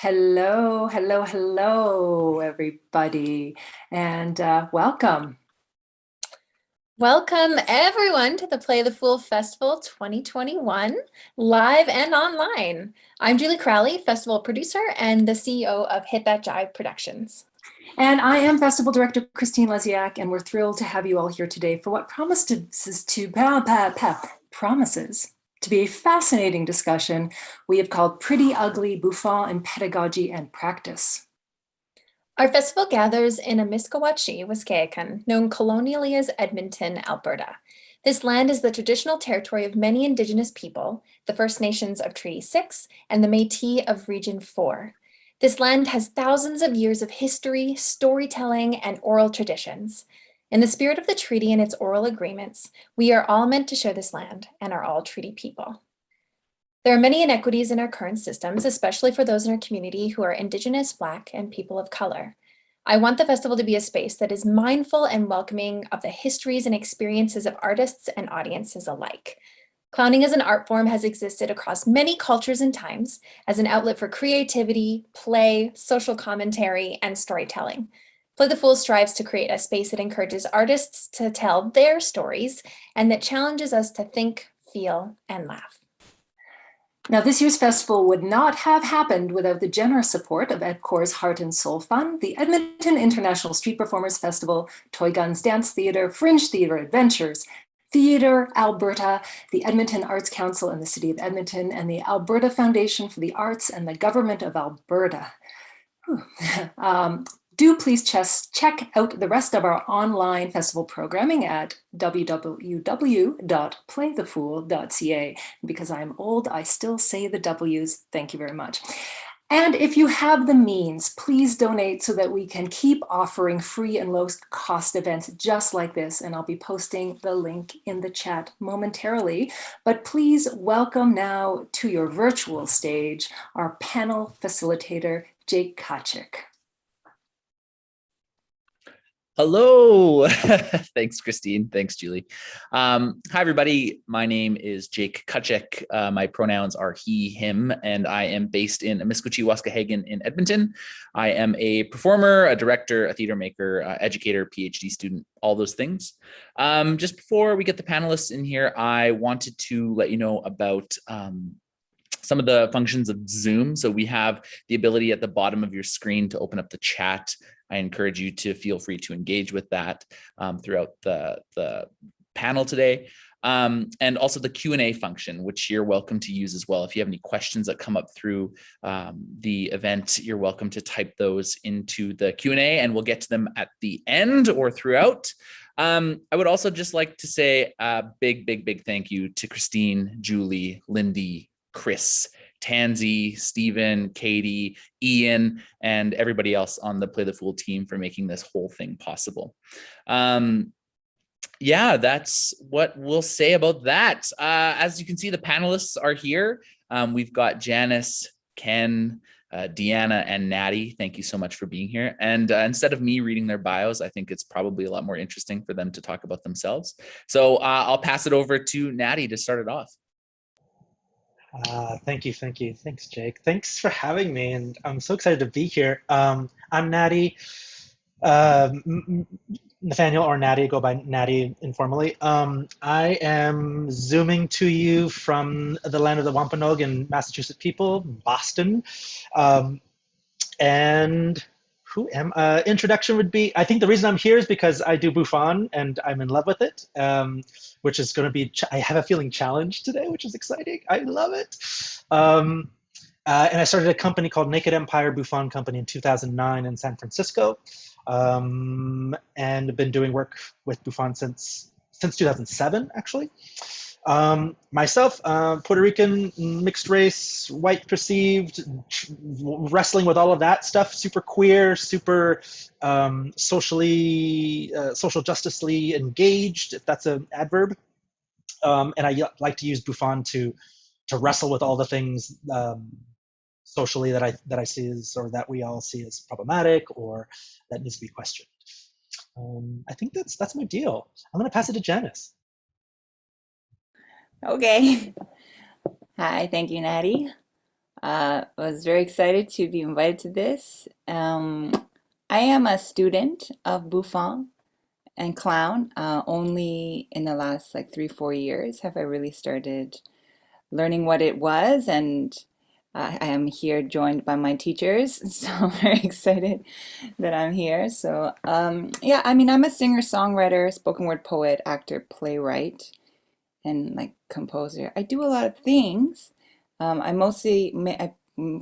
Hello, hello, hello, everybody, and welcome. Welcome everyone to the Play the Fool Festival 2021, live and online. I'm Julie Crowley, festival producer and the CEO of Hit That Jive Productions. And I am Festival Director Christine Leziak, and we're thrilled to have you all here today for what promises to be a fascinating discussion we have called Pretty Ugly, Bouffon in Pedagogy and Practice. Our festival gathers in Amiskawatchee, Wisconsin, known colonially as Edmonton, Alberta. This land is the traditional territory of many Indigenous people, the First Nations of Treaty 6 and the Métis of Region 4. This land has thousands of years of history, storytelling, and oral traditions. In the spirit of the treaty and its oral agreements, we are all meant to share this land and are all treaty people. There are many inequities in our current systems, especially for those in our community who are Indigenous, Black, and people of color. I want the festival to be a space that is mindful and welcoming of the histories and experiences of artists and audiences alike. Clowning as an art form has existed across many cultures and times as an outlet for creativity, play, social commentary, and storytelling. Play the Fool strives to create a space that encourages artists to tell their stories and that challenges us to think, feel, and laugh. Now, this year's festival would not have happened without the generous support of EDCOR's Heart and Soul Fund, the Edmonton International Street Performers Festival, Toy Guns Dance Theatre, Fringe Theatre Adventures, Theatre Alberta, the Edmonton Arts Council and the City of Edmonton, and the Alberta Foundation for the Arts and the Government of Alberta. Do please check out the rest of our online festival programming at www.playthefool.ca. Because I'm old, I still say the W's. Thank you very much. And if you have the means, please donate so that we can keep offering free and low-cost events just like this. And I'll be posting the link in the chat momentarily. But please welcome now to your virtual stage our panel facilitator, Jake Tkaczyk. Hello. Thanks, Christine. Thanks, Julie. Hi, everybody. My name is Jake Tkaczyk. My pronouns are he, him, and I am based in Amiskawatchee, Waskahagan in Edmonton. I am a performer, a director, a theater maker, educator, PhD student, all those things. Just before we get the panelists in here, I wanted to let you know about some of the functions of Zoom. So we have the ability at the bottom of your screen to open up the chat. I encourage you to feel free to engage with that throughout the panel today. And also the Q&A function, which you're welcome to use as well. If you have any questions that come up through the event, you're welcome to type those into the Q&A and we'll get to them at the end or throughout. I would also just like to say a big thank you to Christine, Julie, Lindy, Chris, Tansy, Stephen, Katie, Ian, and everybody else on the Play the Fool team for making this whole thing possible. Yeah, that's what we'll say about that. As you can see, the panelists are here. We've got Janice, Ken, Deanna, and Natty. Thank you so much for being here. And instead of me reading their bios, I think it's probably a lot more interesting for them to talk about themselves. So I'll pass it over to Natty to start it off. Thank you. Thanks, Jake. Thanks for having me, and I'm so excited to be here. I'm Natty, Nathaniel or Natty, go by Natty informally. I am zooming to you from the land of the Wampanoag and Massachusetts people, Boston. And who am I? Introduction would be, I think the reason I'm here is because I do Bouffon and I'm in love with it, which is going to be, I have a feeling challenged today, which is exciting. I love it. And I started a company called Naked Empire Bouffon Company in 2009 in San Francisco, and have been doing work with Bouffon since 2007, actually. Myself, Puerto Rican, mixed race, white perceived, wrestling with all of that stuff, super queer, super social justicely engaged, if that's an adverb. And I like to use Bouffon to wrestle with all the things socially that I see as, or that we all see as problematic or that needs to be questioned. I think that's my deal. I'm going to pass it to Janice. Okay. Hi, thank you, Natty. Was very excited to be invited to this. I am a student of Bouffon and clown. Only in the last like 3, 4 years have I really started learning what it was, and I am here joined by my teachers, so I'm very excited that I'm here. So yeah, I mean, I'm a singer, songwriter, spoken word poet, actor, playwright, and like composer. I do a lot of things. I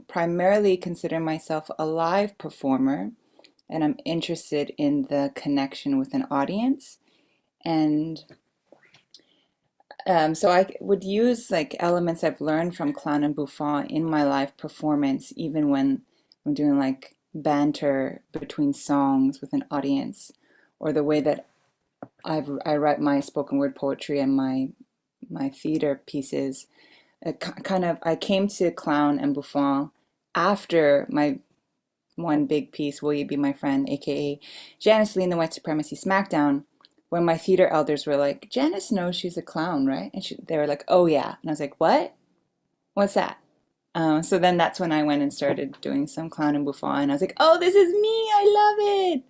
primarily consider myself a live performer, and I'm interested in the connection with an audience. And so I would use like elements I've learned from clown and bouffon in my live performance, even when I'm doing like banter between songs with an audience, or the way that I write my spoken word poetry and my theater pieces. I came to clown and bouffon after my one big piece, Will You Be My Friend, aka Janice Lee in the White Supremacy Smackdown, when my theater elders were like, Janice knows she's a clown, right? And they were like, oh yeah. And I was like, what? What's that? So then that's when I went and started doing some clown and bouffon. And I was like, oh, this is me. I love it.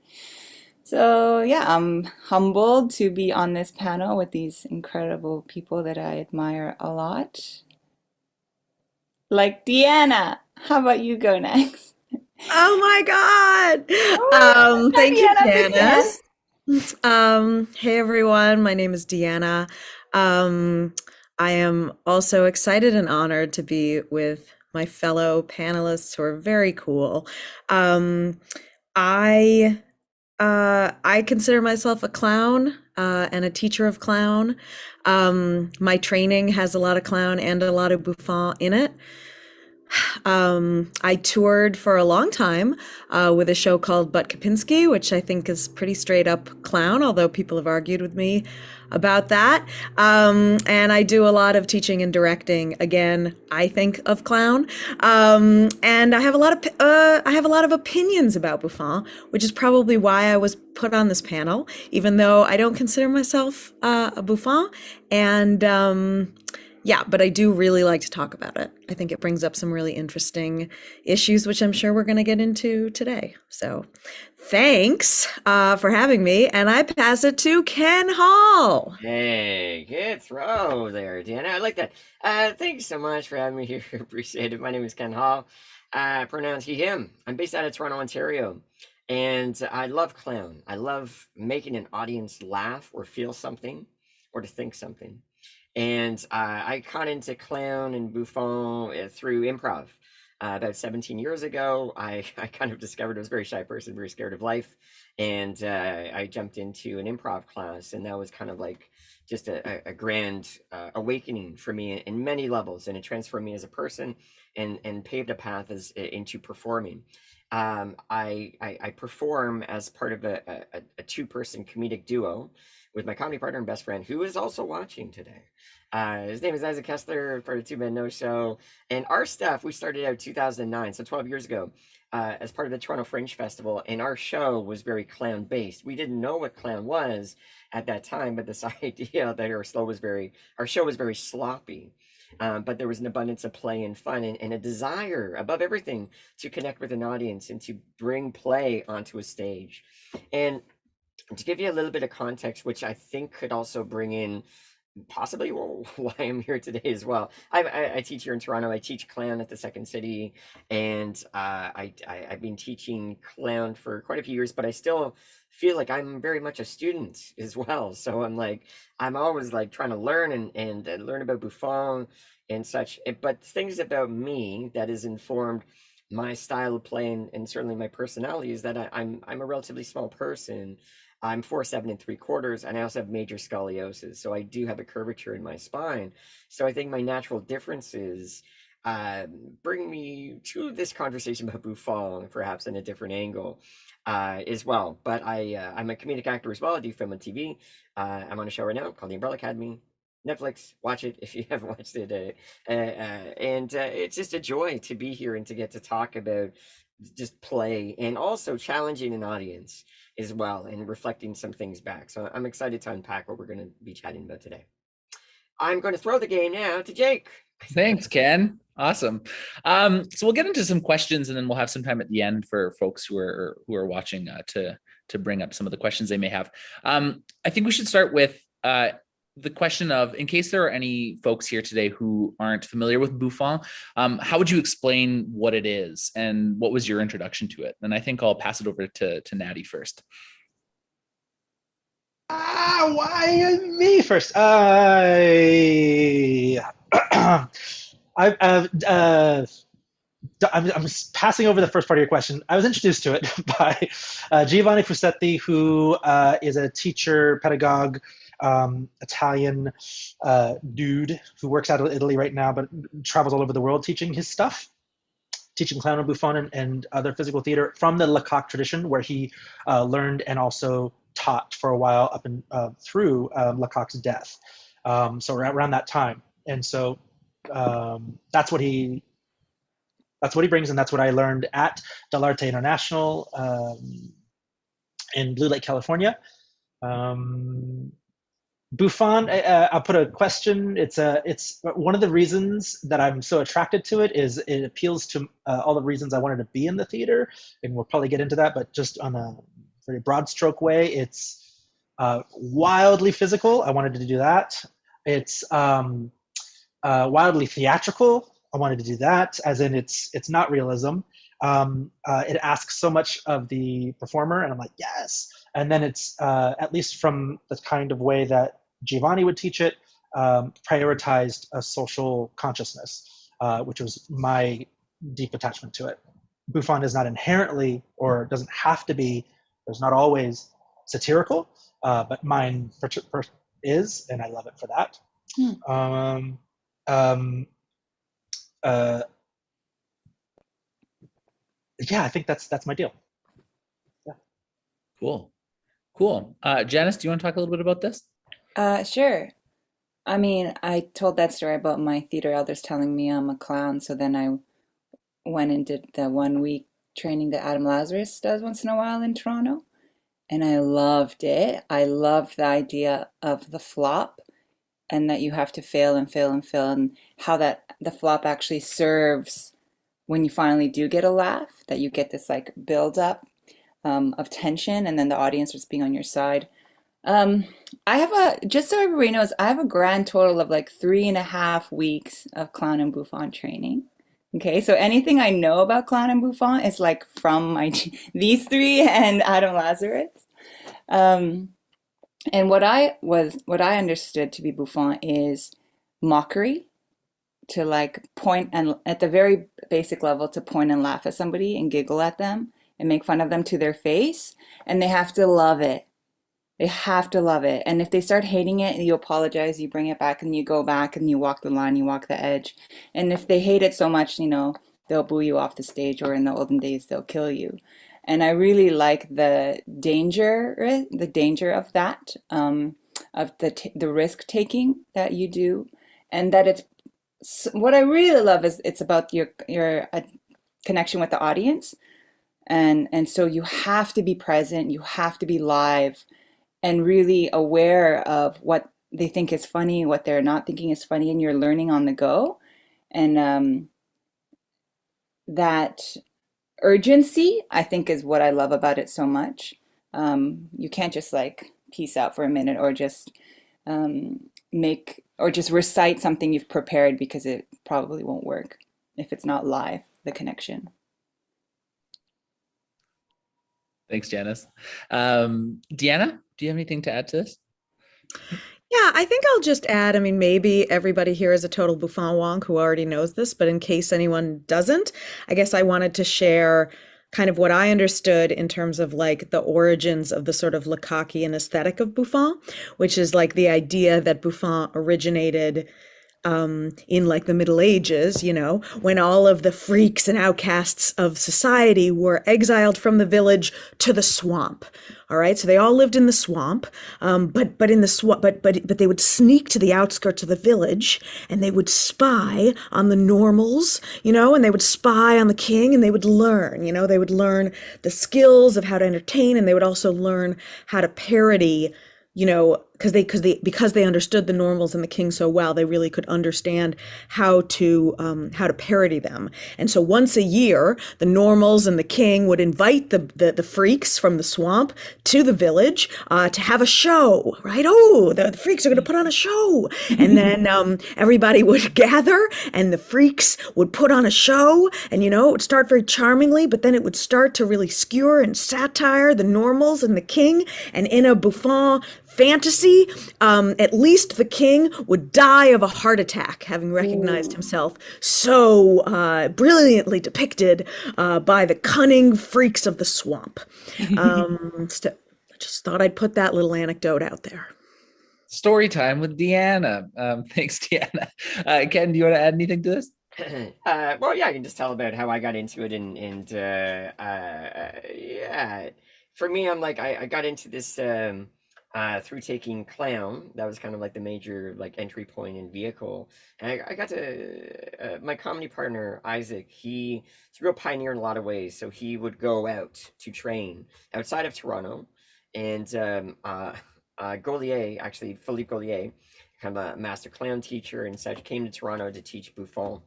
So yeah, I'm humbled to be on this panel with these incredible people that I admire a lot. Like Deanna. How about you go next? Oh my God. Oh, hi, Thank you, Deanna. Big fan. Hey everyone, my name is Deanna. I am also excited and honored to be with my fellow panelists who are very cool. Um, I I consider myself a clown and a teacher of clown. My training has a lot of clown and a lot of bouffon in it. I toured for a long time with a show called Butt Kapinski, which I think is pretty straight up clown, although people have argued with me about that. And I do a lot of teaching and directing. Again, I think of clown. And I have a lot of opinions about Bouffon, which is probably why I was put on this panel, even though I don't consider myself a Bouffon. And yeah, but I do really like to talk about it. I think it brings up some really interesting issues, which I'm sure we're going to get into today. So thanks for having me. And I pass it to Ken Hall. Hey, good throw there, Deanna. I like that. Thanks so much for having me here. Appreciate it. My name is Ken Hall. Pronouns he, him. I'm based out of Toronto, Ontario. And I love clown. I love making an audience laugh or feel something or to think something. And I got into clown and bouffon through improv. About 17 years ago, I kind of discovered I was a very shy person, very scared of life. And I jumped into an improv class, and that was kind of like just a grand awakening for me in many levels. And it transformed me as a person and paved a path into performing. I perform as part of a two-person comedic duo with my comedy partner and best friend, who is also watching today. His name is Isaac Kessler, part of Two Men No Show. And our stuff, we started out 2009, so 12 years ago, as part of the Toronto Fringe Festival. And our show was very clown-based. We didn't know what clown was at that time, but this idea that our show was very sloppy. But there was an abundance of play and fun and a desire above everything to connect with an audience and to bring play onto a stage. And to give you a little bit of context, which I think could also bring in possibly why I'm here today as well. I teach here in Toronto. I teach clown at the Second City, and I've been teaching clown for quite a few years, but I still feel like I'm very much a student as well. So I'm always like trying to learn and learn about Bouffon and such. But things about me that has informed my style of play and certainly my personality is that I'm a relatively small person. I'm 4'7" 3/4", and I also have major scoliosis, so I do have a curvature in my spine. So I think my natural differences bring me to this conversation about Bouffon, perhaps in a different angle as well. But I'm a comedic actor as well. I do film and TV. I'm on a show right now called The Umbrella Academy. Netflix, watch it if you haven't watched it. And it's just a joy to be here and to get to talk about just play and also challenging an audience as well and reflecting some things back. So I'm excited to unpack what we're going to be chatting about today. I'm going to throw the game now to Jake. Thanks, Ken. Awesome. So we'll get into some questions, and then we'll have some time at the end for folks who are watching to bring up some of the questions they may have. I think we should start with the question of, in case there are any folks here today who aren't familiar with Bouffon, how would you explain what it is and what was your introduction to it? And I think I'll pass it over to Natty first. Why me first? I'm passing over the first part of your question. I was introduced to it by Giovanni Fusetti, who is a teacher, pedagogue, Italian dude who works out of Italy right now, but travels all over the world teaching his stuff, teaching clown and Bouffon and other physical theater from the Lecoq tradition, where he learned and also taught for a while up and through Lecoq's death. So around that time. And so that's what he brings, and that's what I learned at Dell'Arte International in Blue Lake, California. Bouffon, I'll put a question. It's one of the reasons that I'm so attracted to it is it appeals to all the reasons I wanted to be in the theater, and we'll probably get into that, but just on a very broad stroke way, it's wildly physical. I wanted to do that. It's wildly theatrical. I wanted to do that, as in it's not realism. It asks so much of the performer, and I'm like, yes. And then it's, at least from the kind of way that Giovanni would teach it, prioritized a social consciousness, which was my deep attachment to it. Bouffon is not inherently, or doesn't have to be, there's not always satirical, but mine is, and I love it for that. Yeah, I think that's my deal. Yeah. Cool. Janice, do you want to talk a little bit about this? Sure. I mean, I told that story about my theater elders telling me I'm a clown, so then I went and did the 1 week training that Adam Lazarus does once in a while in Toronto, and I loved it. I loved the idea of the flop, and that you have to fail and fail and fail, and how that the flop actually serves when you finally do get a laugh, that you get this like build up of tension, and then the audience just being on your side. Just so everybody knows, I have a grand total of like 3.5 weeks of clown and Bouffon training. Okay, so anything I know about clown and Bouffon is like from these three and Adam Lazarus. And what I understood to be Bouffon is mockery, to like point and at the very basic level to point and laugh at somebody and giggle at them and make fun of them to their face, and they have to love it. They have to love it. And if they start hating it, you apologize, you bring it back, and you go back and you walk the line, you walk the edge. And if they hate it so much, they'll boo you off the stage, or in the olden days, they'll kill you. And I really like the danger of that, of the risk taking that you do, and that it's what I really love is it's about your connection with the audience, and so you have to be present, you have to be live, and really aware of what they think is funny, what they're not thinking is funny, and you're learning on the go. And that urgency, I think, is what I love about it so much. You can't just like peace out for a minute, or just just recite something you've prepared, because it probably won't work if it's not live, the connection. Thanks, Janice. Deanna, do you have anything to add to this? Yeah, I think I'll just add, I mean, maybe everybody here is a total Bouffon wonk who already knows this, but in case anyone doesn't, I guess I wanted to share kind of what I understood in terms of like the origins of the sort of Lecoqian aesthetic of Bouffon, which is like the idea that Bouffon originated in like the Middle Ages, when all of the freaks and outcasts of society were exiled from the village to the swamp. All right, so they all lived in the swamp, but in the swamp, but they would sneak to the outskirts of the village, and they would spy on the normals, and they would spy on the king, and they would learn, they would learn the skills of how to entertain, and they would also learn how to parody because they understood the normals and the king so well, they really could understand how to parody them. And so once a year, the normals and the king would invite the freaks from the swamp to the village to have a show, right? Oh, the freaks are going to put on a show. And then everybody would gather and the freaks would put on a show, and it would start very charmingly, but then it would start to really skewer and satire the normals and the king. And in a Bouffon fantasy, at least the king would die of a heart attack, having recognized himself so brilliantly depicted by the cunning freaks of the swamp. So I just thought I'd put that little anecdote out there. Story time with Deanna. Thanks, Deanna. Ken, do you want to add anything to this? Well, yeah, I can just tell about how I got into it, and yeah, for me, I'm like, I got into this through taking clown. That was kind of like the major entry point and vehicle. And I got to my comedy partner Isaac. He's a real pioneer in a lot of ways. So he would go out to train outside of Toronto, and Gaulier, actually Philippe Gaulier, kind of a master clown teacher and such, came to Toronto to teach Bouffon.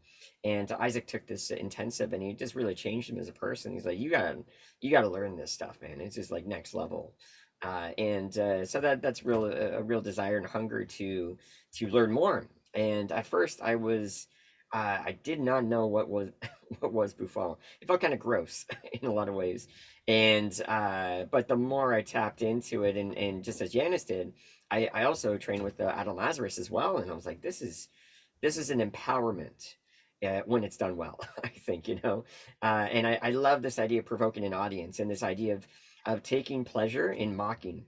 And Isaac took this intensive, and he just really changed him as a person. He's like, you gotta learn this stuff, man. It's just like next level. So that's a real desire and hunger to learn more. And at first I did not know what was Bouffon. It felt kind of gross in a lot of ways. And but the more I tapped into it, and just as Janice did, I also trained with Adam Lazarus as well. And I was like, this is an empowerment when it's done well, I think, and I love this idea of provoking an audience, and this idea of taking pleasure in mocking.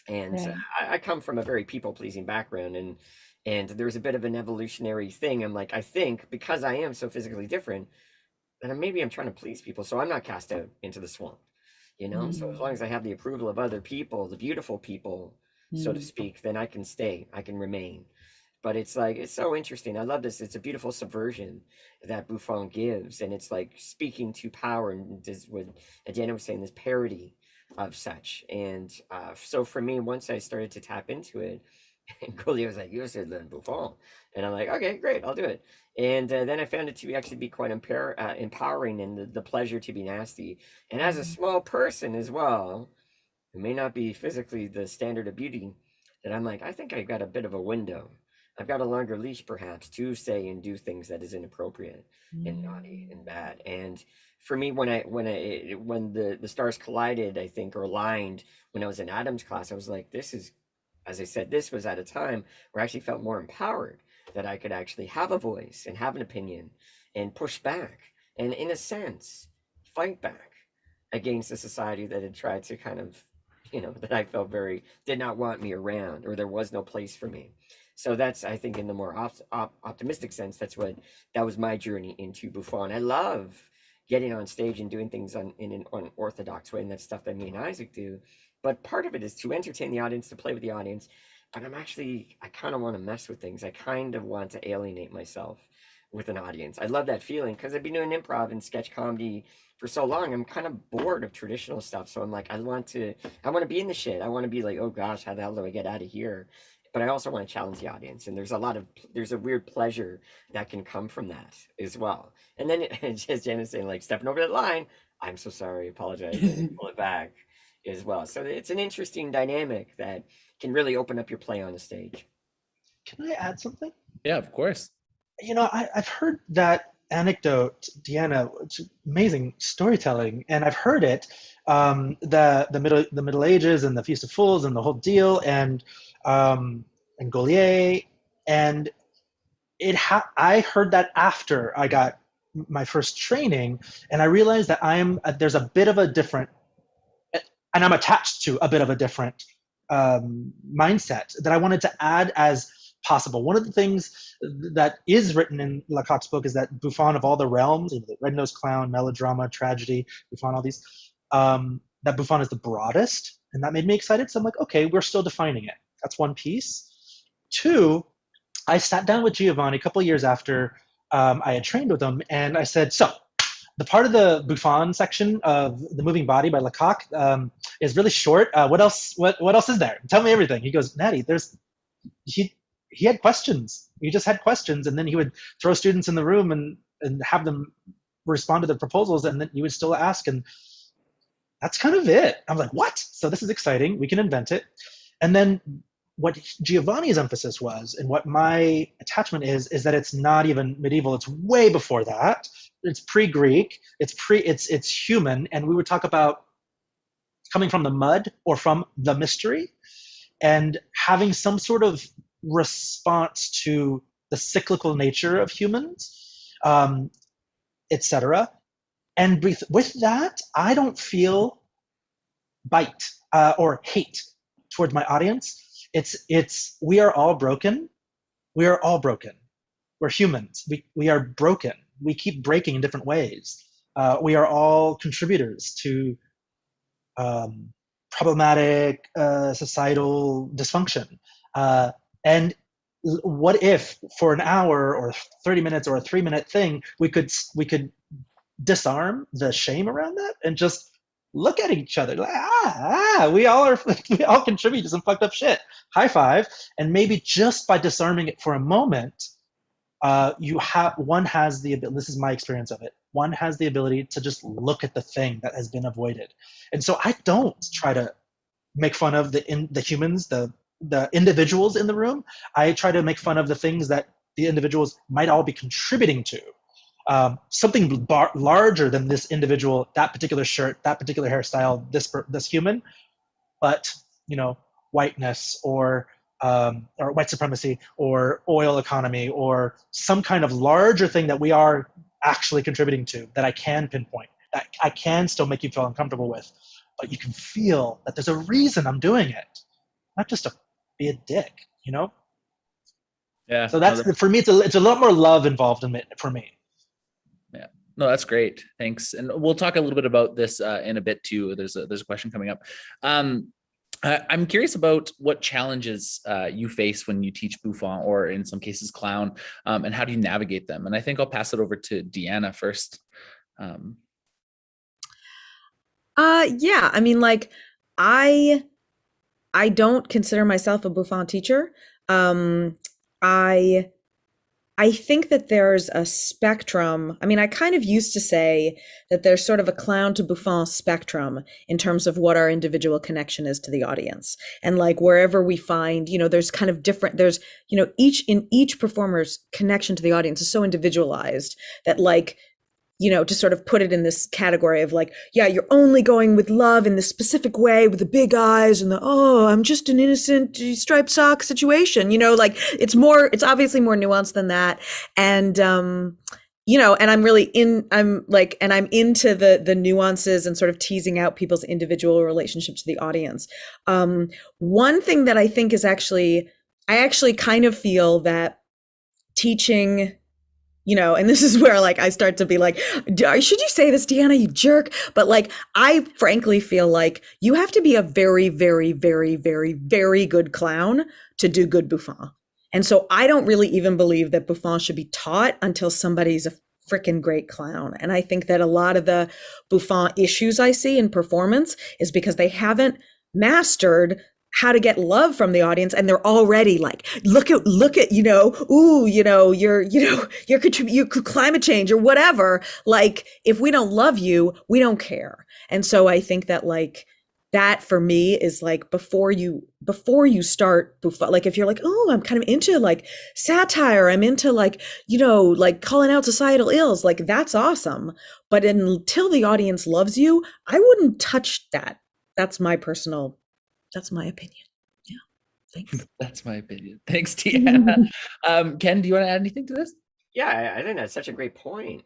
And I come from a very people-pleasing background, and there's a bit of an evolutionary thing. I'm like, I think because I am so physically different, that maybe I'm trying to please people, so I'm not cast out into the swamp, So as long as I have the approval of other people, the beautiful people, so to speak, then I can stay, I can remain. But it's so interesting. I love this. It's a beautiful subversion that Bouffon gives, and it's like speaking to power, and this what Deanna was saying, this parody of such. And so for me, once I started to tap into it, and Gaulier was like, you should learn Bouffon. And I'm like, okay, great, I'll do it. And then I found it to actually be quite empowering, and the pleasure to be nasty. And as a small person as well, who may not be physically the standard of beauty, that I'm like, I think I got a bit of a window. I've got a longer leash, perhaps, to say and do things that is inappropriate and naughty and bad. And for me, when the stars collided, I think, or aligned, when I was in Adam's class, I was like, this is, as I said, this was at a time where I actually felt more empowered, that I could actually have a voice and have an opinion and push back, and in a sense, fight back against a society that had tried to kind of, that I felt did not want me around, or there was no place for me. So that's, I think, in the more optimistic sense, that was my journey into Bouffon. I love getting on stage and doing things in an unorthodox way, and that's stuff that me and Isaac do. But part of it is to entertain the audience, to play with the audience. But I kind of want to mess with things. I kind of want to alienate myself with an audience. I love that feeling, because I've been doing improv and sketch comedy for so long. I'm kind of bored of traditional stuff. So I'm like, I want to be in the shit. I want to be like, oh gosh, how the hell do I get out of here? But I also want to challenge the audience, and there's a weird pleasure that can come from that as well. And then, as Jen is saying, like, stepping over that line, I'm so sorry, apologize, and pull it back as well. So it's an interesting dynamic that can really open up your play on the stage. Can I add something? Yeah, of course. I've heard that anecdote, Deanna. It's amazing storytelling, and I've heard it, the Middle Ages and the Feast of Fools and the whole deal, and Gaulier, and I heard that after I got my first training, and I realized that there's a bit of a different, and I'm attached to a bit of a different mindset that I wanted to add as possible. One of the things that is written in Lecoq's book is that Bouffon of all the realms, the red-nosed clown, melodrama, tragedy, Bouffon, all these, that Bouffon is the broadest, and that made me excited. So I'm like, okay, we're still defining it. That's one piece. Two, I sat down with Giovanni a couple of years after I had trained with him, and I said, so the part of the Bouffon section of The Moving Body by Lecoq is really short. What else? What else is there? Tell me everything. He goes, Natty, he had questions. He just had questions, and then he would throw students in the room and have them respond to the proposals, and then you would still ask, and that's kind of it. I'm like, what? So this is exciting. We can invent it. And then what Giovanni's emphasis was, and what my attachment is that it's not even medieval. It's way before that. It's pre-Greek. It's human. And we would talk about coming from the mud or from the mystery, and having some sort of response to the cyclical nature of humans, etc. And with that, I don't feel bite or hate towards my audience. It's we are all broken. We are all broken. We're humans. We are broken. We keep breaking in different ways. We are all contributors to problematic societal dysfunction. And what if for an hour or 30 minutes or a 3-minute thing, we could disarm the shame around that and just look at each other like, we all contribute to some fucked up shit. High five. And maybe just by disarming it for a moment, one has the ability, this is my experience of it, one has the ability to just look at the thing that has been avoided. And so I don't try to make fun of the humans, the individuals in the room. I try to make fun of the things that the individuals might all be contributing to. Something larger than this individual, that particular shirt, that particular hairstyle, this human, but whiteness or white supremacy or oil economy or some kind of larger thing that we are actually contributing to, that I can pinpoint, that I can still make you feel uncomfortable with, but you can feel that there's a reason I'm doing it, not just to be a dick, Yeah. So that's for me. It's a lot more love involved in it for me. Yeah. No, that's great. Thanks. And we'll talk a little bit about this in a bit too. There's a question coming up. I'm curious about what challenges you face when you teach Bouffon, or in some cases clown, and how do you navigate them? And I think I'll pass it over to Deanna first. Yeah, I mean, like, I don't consider myself a Bouffon teacher. I think that there's a spectrum. I mean, I kind of used to say that there's sort of a clown to Bouffon spectrum in terms of what our individual connection is to the audience. And like wherever we find, there's kind of different, there's, each performer's connection to the audience is so individualized that like, to sort of put it in this category of like, yeah, you're only going with love in this specific way with the big eyes and I'm just an innocent striped sock situation, like it's obviously more nuanced than that. And, and I'm into the nuances and sort of teasing out people's individual relationship to the audience. One thing that I think is I actually kind of feel that teaching, and this is where like I start to be like, should you say this, Deanna, you jerk? But like, I frankly feel like you have to be a very, very, very, very, very good clown to do good Bouffon. And so I don't really even believe that Bouffon should be taught until somebody's a freaking great clown. And I think that a lot of the Bouffon issues I see in performance is because they haven't mastered how to get love from the audience, and they're already like, look at you're climate change or whatever. Like, if we don't love you, we don't care. And so I think that like that for me is like before you start Bouffon, like if you're like, oh, I'm kind of into like satire, I'm into like like calling out societal ills, like that's awesome. But until the audience loves you, I wouldn't touch that. That's my opinion. Yeah. Thanks. That's my opinion. Thanks, Deanna. Ken, do you want to add anything to this? Yeah, I think that's such a great point.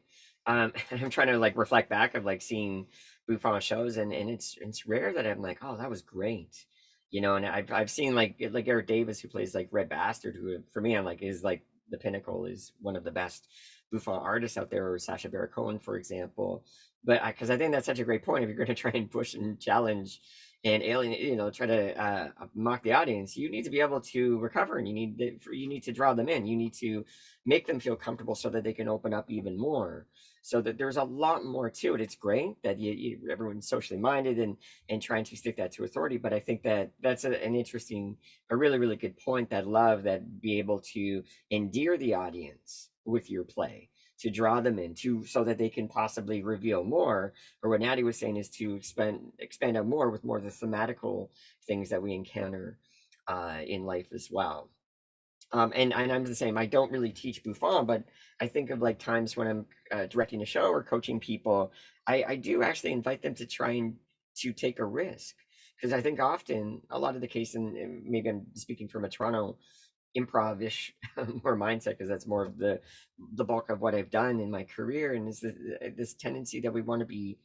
I'm trying to like reflect back of like seeing Bouffon shows, and it's rare that I'm like, oh, that was great. And I've seen like Eric Davis, who plays like Red Bastard, who for me I'm like is like the pinnacle, is one of the best Bouffon artists out there, or Sacha Baron Cohen, for example. But because I think that's such a great point, if you're going to try and push and challenge and alienate, try to mock the audience, you need to be able to recover, and you need to draw them in. You need to make them feel comfortable so that they can open up even more. So that there's a lot more to it. It's great that everyone's socially minded and trying to stick that to authority. But I think that that's an interesting, a really, really good point. That love, that be able to endear the audience with your play, to draw them in, so that they can possibly reveal more. Or what Natty was saying is to expand out more with more of the thematical things that we encounter in life as well. And I'm the same. I don't really teach Bouffon, but I think of like times when I'm directing a show or coaching people, I do actually invite them to try and to take a risk, because I think often a lot of the case, and maybe I'm speaking from a Toronto improv-ish more mindset, because that's more of the bulk of what I've done in my career, and is this tendency that we want to be,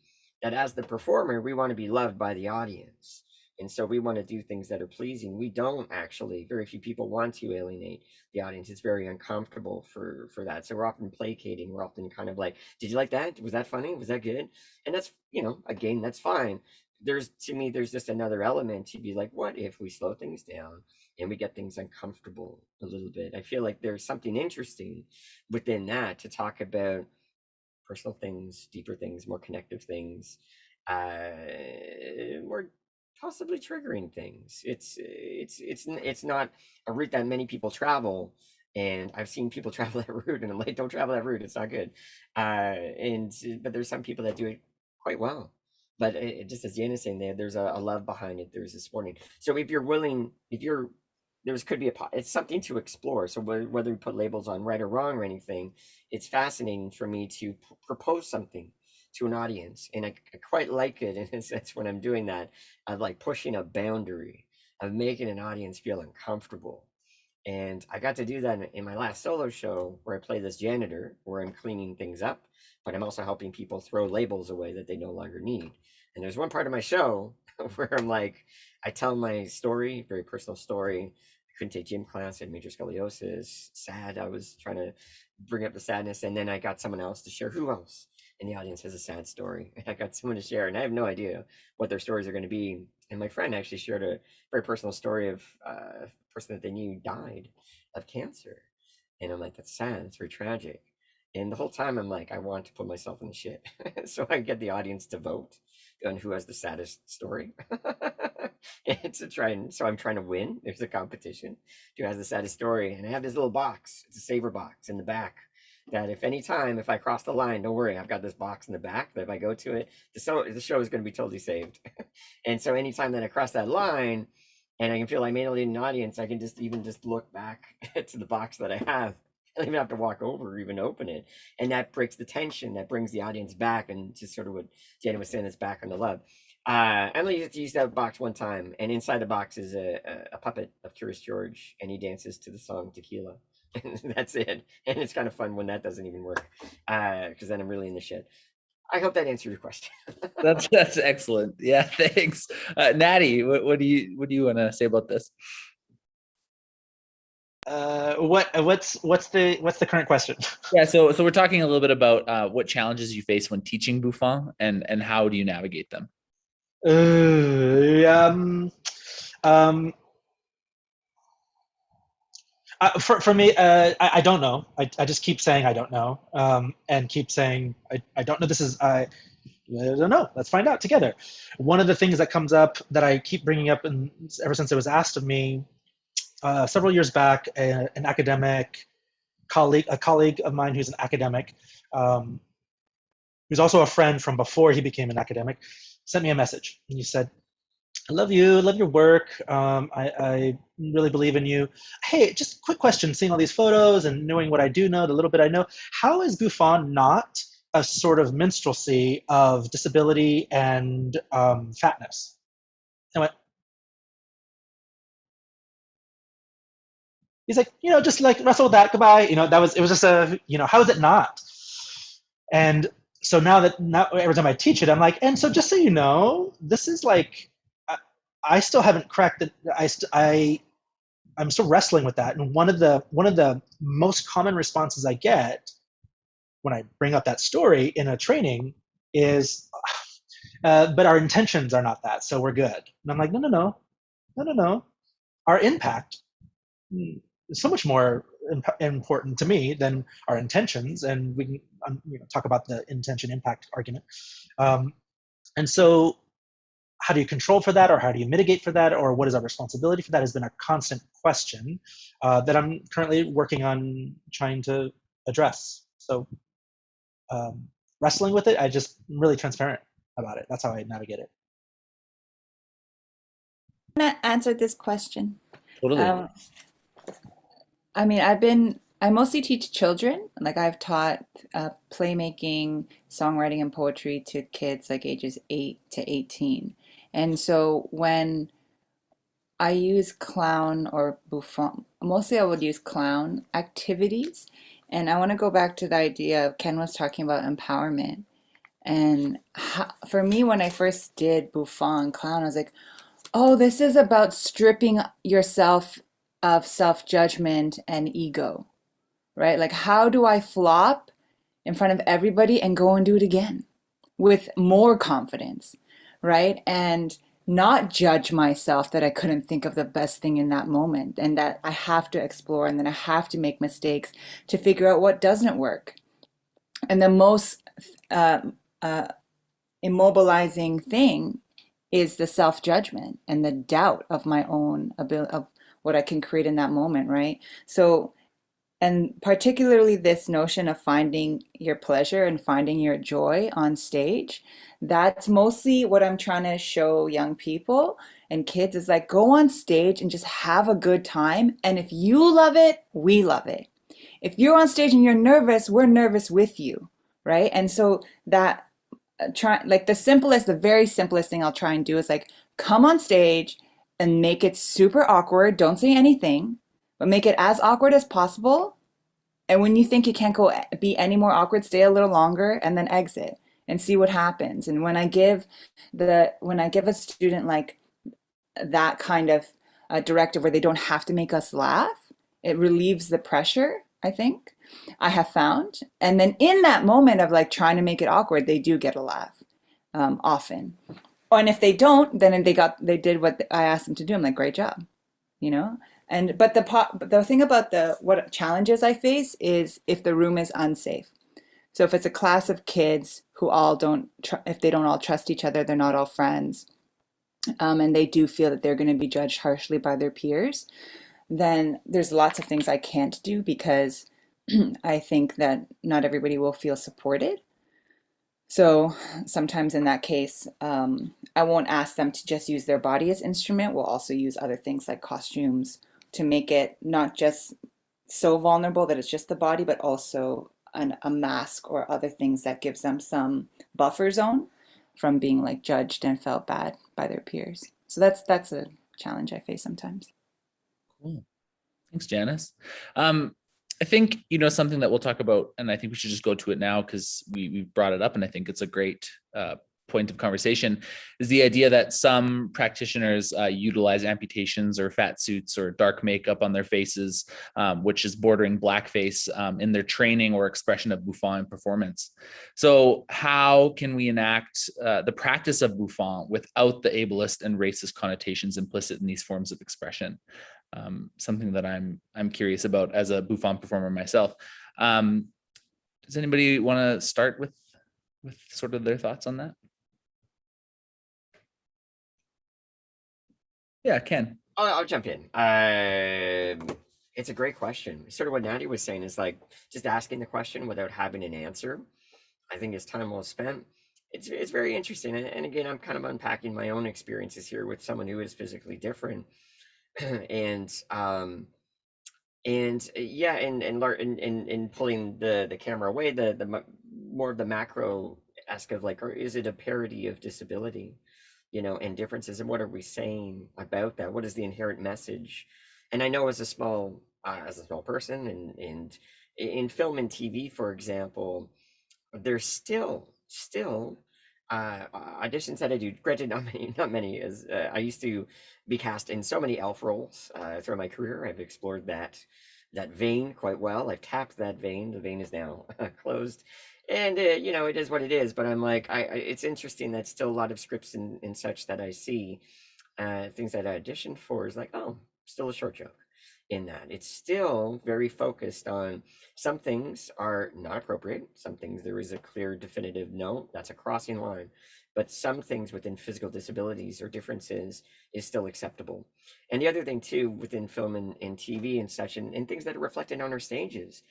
that as the performer, we want to be loved by the audience. And so we want to do things that are pleasing. We don't actually, very few people want to alienate the audience. It's very uncomfortable for that. So we're often placating. We're often kind of like, did you like that? Was that funny? Was that good? And that's, again, that's fine. To me, there's just another element to be like, what if we slow things down and we get things uncomfortable a little bit? I feel like there's something interesting within that to talk about personal things, deeper things, more connective things, more possibly triggering things. It's not a route that many people travel, and I've seen people travel that route, and I'm like, don't travel that route, it's not good. But there's some people that do it quite well. But just as Deanna's saying, there's a love behind it. There's a supporting. So if you're willing, could be it's something to explore. So whether we put labels on right or wrong or anything, it's fascinating for me to propose something to an audience, and I quite like it in a sense when I'm doing that, of like pushing a boundary, of making an audience feel uncomfortable. And I got to do that in my last solo show, where I play this janitor, where I'm cleaning things up, but I'm also helping people throw labels away that they no longer need. And there's one part of my show where I'm like, I tell my story, very personal story. I couldn't take gym class, I had major scoliosis, sad. I was trying to bring up the sadness, and then I got someone else to share. Who else in the audience has a sad story? And I got someone to share, and I have no idea what their stories are going to be. And my friend actually shared a very personal story of a person that they knew died of cancer. And I'm like, that's sad, it's very tragic. And the whole time I'm like, I want to put myself in the shit. So I get the audience to vote on who has the saddest story. And so I'm trying to win. There's a competition. Who has the saddest story? And I have this little box. It's a saver box in the back, that if I cross the line, don't worry, I've got this box in the back that if I go to it, the show is going to be totally saved. And so anytime that I cross that line and I can feel I made an audience, I can just look back to the box that I have. I don't even have to walk over or even open it. And that breaks the tension, that brings the audience back, and just sort of what Jenny was saying, it's back on the love. Emily used that box one time, and inside the box is a puppet of Curious George, and he dances to the song Tequila. And that's it. And it's kind of fun when that doesn't even work, because then I'm really in the shit. I hope that answered your question. That's excellent. Yeah, thanks. Natty, what do you want to say about this? What's the current question? Yeah, so we're talking a little bit about what challenges you face when teaching Bouffon, and how do you navigate them? For me, I don't know. I just keep saying I don't know, and keep saying I don't know. I don't know. Let's find out together. One of the things that comes up that I keep bringing up, and ever since it was asked of me several years back, an academic colleague, a colleague of mine who's an academic, who's also a friend from before he became an academic, sent me a message, and he said, I love you, love your work. I really believe in you. Hey, just a quick question, seeing all these photos and knowing what I do know, the little bit I know, how is Bouffon not a sort of minstrelsy of disability and fatness? I went, he's like, just like wrestle with that, goodbye. It was just how is it not? And so now every time I teach it, I'm like, and so just so you know, this is like, I still haven't cracked it. I'm still wrestling with that. And one of the most common responses I get when I bring up that story in a training is, but our intentions are not that, so we're good. And I'm like, no. Our impact is so much more important to me than our intentions, and we can talk about the intention impact argument. And so how do you control for that, or how do you mitigate for that, or what is our responsibility for that has been a constant question that I'm currently working on trying to address. So wrestling with it, I'm really transparent about it. That's how I navigate it. I'm gonna answer this question. Totally. I mean, I mostly teach children. Like I've taught playmaking, songwriting, and poetry to kids like ages 8 to 18. And so when I use clown or bouffon, mostly I would use clown activities. And I want to go back to the idea of Ken was talking about empowerment. And for me, when I first did bouffon clown, I was like, oh, this is about stripping yourself of self-judgment and ego, right? Like, how do I flop in front of everybody and go and do it again with more confidence, right? And not judge myself that I couldn't think of the best thing in that moment, and that I have to explore, and then I have to make mistakes to figure out what doesn't work. And the most immobilizing thing is the self-judgment and the doubt of my own ability, of what I can create in that moment, right? So, and particularly this notion of finding your pleasure and finding your joy on stage, that's mostly what I'm trying to show young people and kids is like, go on stage and just have a good time. And if you love it, we love it. If you're on stage and you're nervous, we're nervous with you, right? And so that like the very simplest thing I'll try and do is like come on stage and make it super awkward. Don't say anything, but make it as awkward as possible. And when you think it can't be any more awkward, stay a little longer and then exit and see what happens. And when I give a student like that kind of directive where they don't have to make us laugh, it relieves the pressure, I think, I have found. And then in that moment of like trying to make it awkward, they do get a laugh often. And if they don't, then they did what I asked them to do. I'm like, great job, And but the thing about what challenges I face is if the room is unsafe. So if it's a class of kids who if they don't all trust each other, they're not all friends, and they do feel that they're going to be judged harshly by their peers, then there's lots of things I can't do because I think that not everybody will feel supported. So sometimes in that case, I won't ask them to just use their body as instrument. We'll also use other things like costumes to make it not just so vulnerable that it's just the body, but also a mask or other things that gives them some buffer zone from being like judged and felt bad by their peers. So that's a challenge I face sometimes. Cool. Thanks, Janice. I think, something that we'll talk about, and I think we should just go to it now because we brought it up, and I think it's a great point of conversation, is the idea that some practitioners utilize amputations or fat suits or dark makeup on their faces, which is bordering blackface in their training or expression of Bouffon performance. So how can we enact the practice of Bouffon without the ableist and racist connotations implicit in these forms of expression? Something that I'm curious about as a Bouffon performer myself. Does anybody want to start with sort of their thoughts on that? Yeah, Ken. I'll jump in. It's a great question. Sort of what Natty was saying is like just asking the question without having an answer. I think it's time well spent. It's very interesting. And again, I'm kind of unpacking my own experiences here with someone who is physically different. and yeah, and pulling the camera away, the more of the macro-esque of like, or is it a parody of disability, and differences, and what are we saying about that? What is the inherent message? And I know as a small person, and in film and TV, for example, there's still auditions that I do. Granted, not many. As I used to be cast in so many elf roles throughout my career. I've explored that vein quite well. I've tapped that vein. The vein is now closed, And it is what it is. But I'm like, it's interesting that still a lot of scripts and such that I see, things that I auditioned for is like, oh, still a short joke. In that it's still very focused on some things are not appropriate, some things there is a clear definitive no, that's a crossing line, but some things within physical disabilities or differences is still acceptable. And the other thing too within film and TV and such, and things that are reflected on our stages,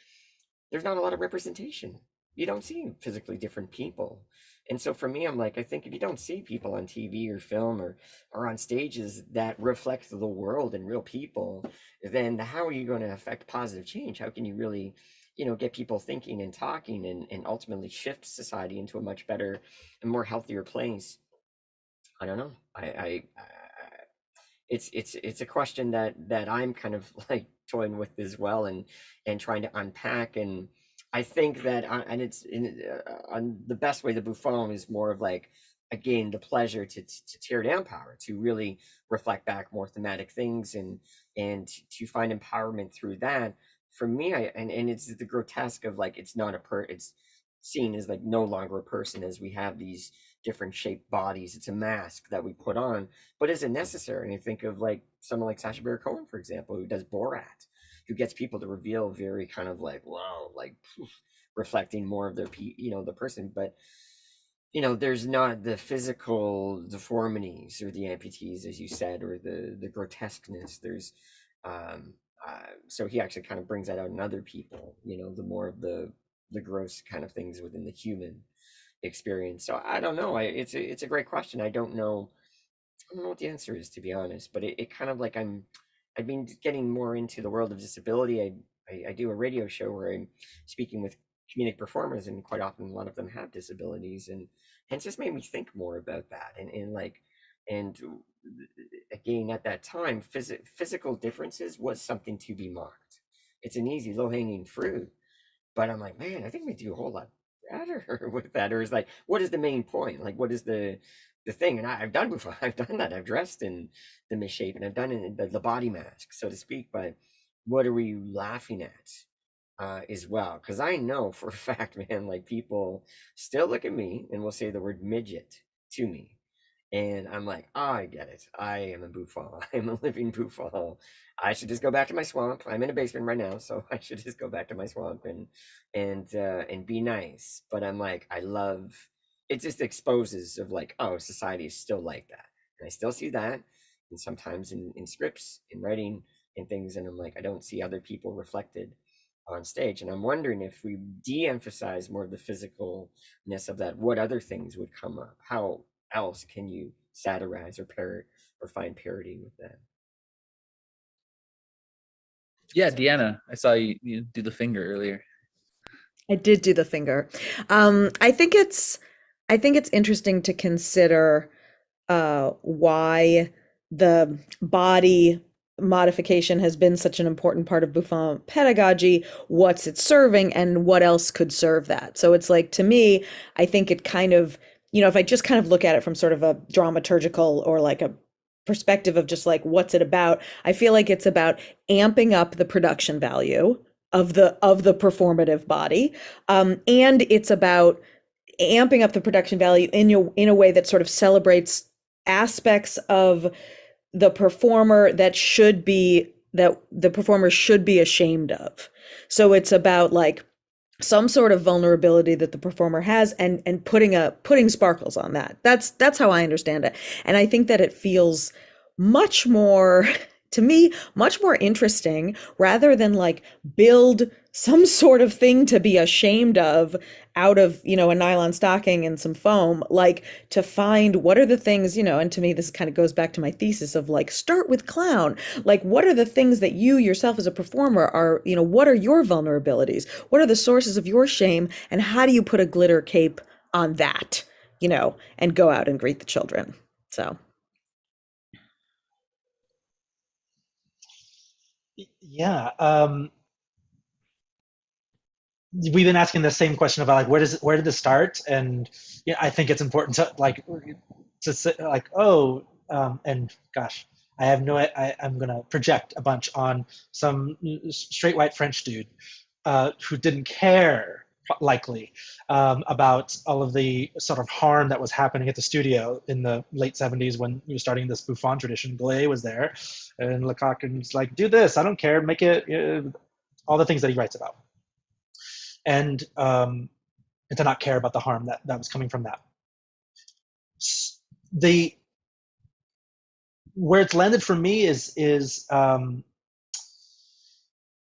there's not a lot of representation. You don't see physically different people. And so for me, I'm like, I think if you don't see people on TV or film or on stages that reflect the world and real people, then how are you going to affect positive change? How can you really, get people thinking and talking and ultimately shift society into a much better and more healthier place? I don't know. It's a question that I'm kind of like toying with as well, and trying to unpack. And I think that and it's on the best way, the Bouffon is more of like, again, the pleasure to tear down power, to really reflect back more thematic things, and to find empowerment through that. For me, and it's the grotesque of like, it's not it's seen as like no longer a person, as we have these different shaped bodies. It's a mask that we put on. But is it necessary? And you think of like someone like Sacha Baron Cohen, for example, who does Borat, who gets people to reveal very kind of like, wow, like reflecting more of their the person. But there's not the physical deformities or the amputees, as you said, or the grotesqueness. There's so he actually kind of brings that out in other people, the more of the gross kind of things within the human experience. So I don't know. It's a great question. I don't know what the answer is, to be honest, but it kind of like, I've been getting more into the world of disability. I do a radio show where I'm speaking with comedic performers, and quite often a lot of them have disabilities, and it's just made me think more about that, and again, at that time, physical differences was something to be mocked. It's an easy low hanging fruit, but I'm like, man, I think we do a whole lot better with that. Or is like, what is the main point? Like, what is the thing? And I've done before. I've done that. I've dressed in the misshapen. I've done it in the body mask, so to speak. But what are we laughing at, as well? Because I know for a fact, man, like people still look at me and will say the word midget to me. And I'm like, oh, I get it. I am a Bouffon. I'm a living Bouffon. I should just go back to my swamp. I'm in a basement right now, so I should just go back to my swamp and be nice. But I'm like, I love it. Just exposes of like, oh, society is still like that, and I still see that, and sometimes in scripts, in writing, and things. And I'm like, I don't see other people reflected on stage, and I'm wondering if we de-emphasize more of the physicalness of that, what other things would come up? How else can you satirize or parrot or find parody with that? Yeah, Deanna, I saw you do the finger earlier. I did do the finger. I think it's interesting to consider why the body modification has been such an important part of Bouffon pedagogy, what's it serving, and what else could serve that. So it's like, to me, I think it kind of, if I just kind of look at it from sort of a dramaturgical or like a perspective of just like, what's it about? I feel like it's about amping up the production value of the performative body, and it's about amping up the production value in a way that sort of celebrates aspects of the performer that the performer should be ashamed of. So it's about like some sort of vulnerability that the performer has, and putting sparkles on that. That's how I understand it. And I think that it feels much more, to me, much more interesting, rather than like build some sort of thing to be ashamed of out of, a nylon stocking and some foam, like to find what are the things, and to me, this kind of goes back to my thesis of like, start with clown. Like, what are the things that you yourself as a performer are, what are your vulnerabilities? What are the sources of your shame? And how do you put a glitter cape on that, and go out and greet the children? So. Yeah. We've been asking the same question about like, where did this start? And I think it's important to like, to say like, oh, and gosh, I'm gonna project a bunch on some straight white French dude who didn't care likely, about all of the sort of harm that was happening at the studio in the late 70s when he was starting this Bouffon tradition. Gley was there, and Lecoq was like, do this, I don't care, make it, all the things that he writes about. And to not care about the harm that was coming from that. Where it's landed for me is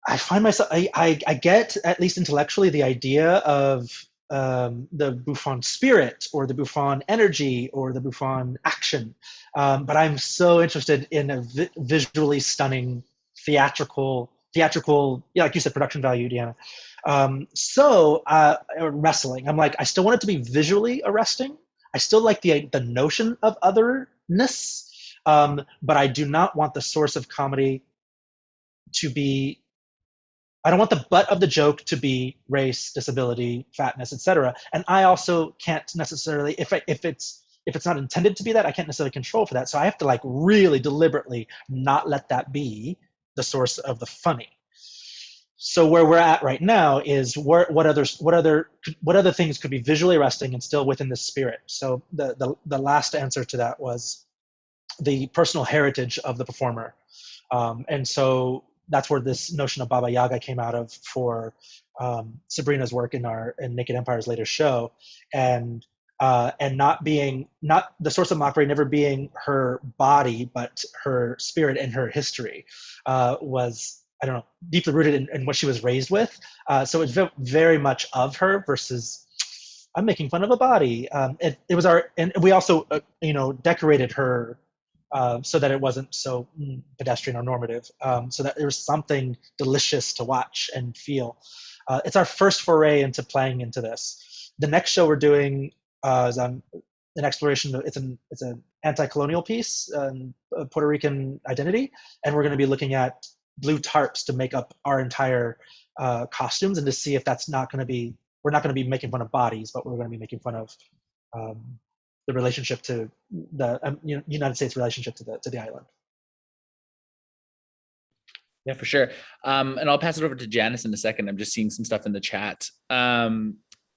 I find myself, I get, at least intellectually, the idea of the Bouffon spirit or the Bouffon energy or the Bouffon action, but I'm so interested in a visually stunning theatrical, yeah, like you said, production value, Deanna. Wrestling, I'm like, I still want it to be visually arresting. I still like the notion of otherness, but I do not want the source of comedy to be, I don't want the butt of the joke to be race, disability, fatness, etc. And I also can't necessarily, if it's not intended to be that, I can't necessarily control for that. So I have to like really deliberately not let that be the source of the funny. So where we're at right now is what other things could be visually arresting and still within the spirit. So the last answer to that was the personal heritage of the performer, and so that's where this notion of Baba Yaga came out of for Sabrina's work in Naked Empire's later show, and not the source of mockery never being her body, but her spirit and her history was, I don't know, deeply rooted in what she was raised with. So it's very much of her versus I'm making fun of a body. It was and we also decorated her so that it wasn't so pedestrian or normative, so that there was something delicious to watch and feel. It's our first foray into playing into this. The next show we're doing is an exploration. It's an anti-colonial piece, Puerto Rican identity, and we're going to be looking at blue tarps to make up our entire costumes, and to see if that's not going to be, we're not going to be making fun of bodies, but we're going to be making fun of the relationship to the United States relationship to the island. Yeah, for sure. And I'll pass it over to Janice in a second. I'm just seeing some stuff in the chat.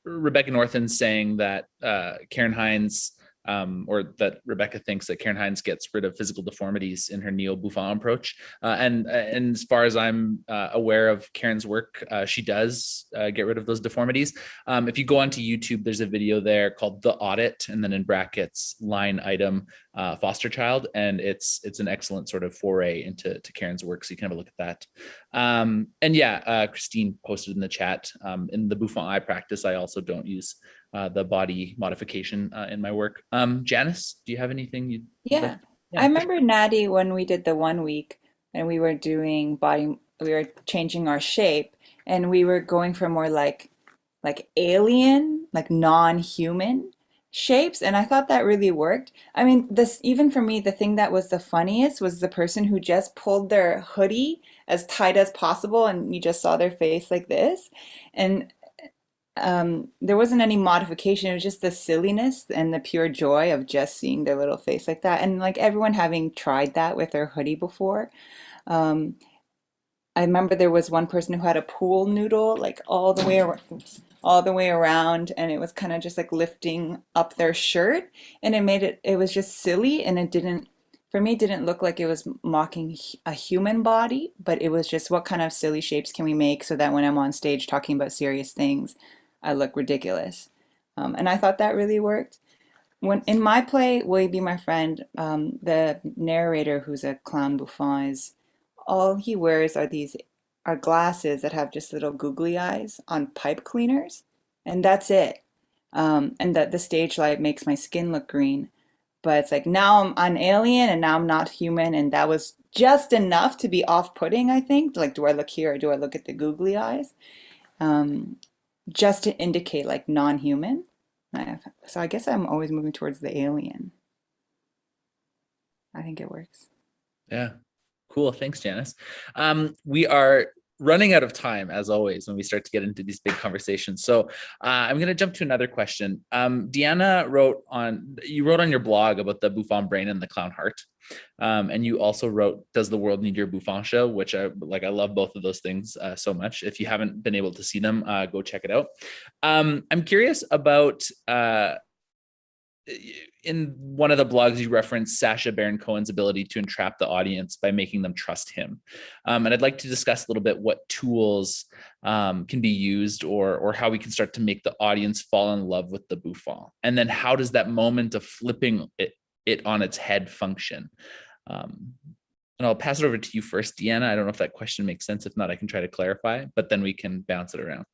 Rebecca Northen saying that Karen Hines, or that Rebecca thinks that Karen Hines gets rid of physical deformities in her neo-Bouffon approach. And as far as I'm aware of Karen's work, she does get rid of those deformities. If you go onto YouTube, there's a video there called The Audit, and then in brackets, line item, foster child. And it's an excellent sort of foray into Karen's work. So you can have a look at that. And yeah, Christine posted in the chat, in the Bouffon eye practice, I also don't use the body modification in my work. Janice, do you have anything you'd Yeah. I remember Natty when we did the 1 week and we were doing body, we were changing our shape and we were going for more like alien, like non-human shapes, and I thought that really worked. I mean, this, even for me, the thing that was the funniest was the person who just pulled their hoodie as tight as possible and you just saw their face like this. And there wasn't any modification. It was just the silliness and the pure joy of just seeing their little face like that. And like everyone having tried that with their hoodie before. I remember there was one person who had a pool noodle like all the way around, and it was kind of just like lifting up their shirt, and it was just silly, and it didn't, for me, it didn't look like it was mocking a human body, but it was just what kind of silly shapes can we make so that when I'm on stage talking about serious things, I look ridiculous. And I thought that really worked. When in my play, Will You Be My Friend, the narrator, who's a clown Bouffon, is all he wears are glasses that have just little googly eyes on pipe cleaners, and that's it. And that the stage light makes my skin look green, but it's like now I'm an alien and now I'm not human, and that was just enough to be off-putting, I think. Like, do I look here or do I look at the googly eyes? Just to indicate like non-human. So I guess I'm always moving towards the alien. I think it works. Yeah. Cool. Thanks, Janice. We are running out of time, as always, when we start to get into these big conversations. So I'm going to jump to another question. Deanna you wrote on your blog about the Bouffon brain and the clown heart. And you also wrote, does the world need your Bouffon show? Which I love both of those things so much. If you haven't been able to see them, go check it out. I'm curious about, in one of the blogs, you referenced Sacha Baron Cohen's ability to entrap the audience by making them trust him. And I'd like to discuss a little bit what tools can be used or how we can start to make the audience fall in love with the Bouffon. And then how does that moment of flipping it on its head function? And I'll pass it over to you first, Deanna. I don't know if that question makes sense. If not, I can try to clarify, but then we can bounce it around.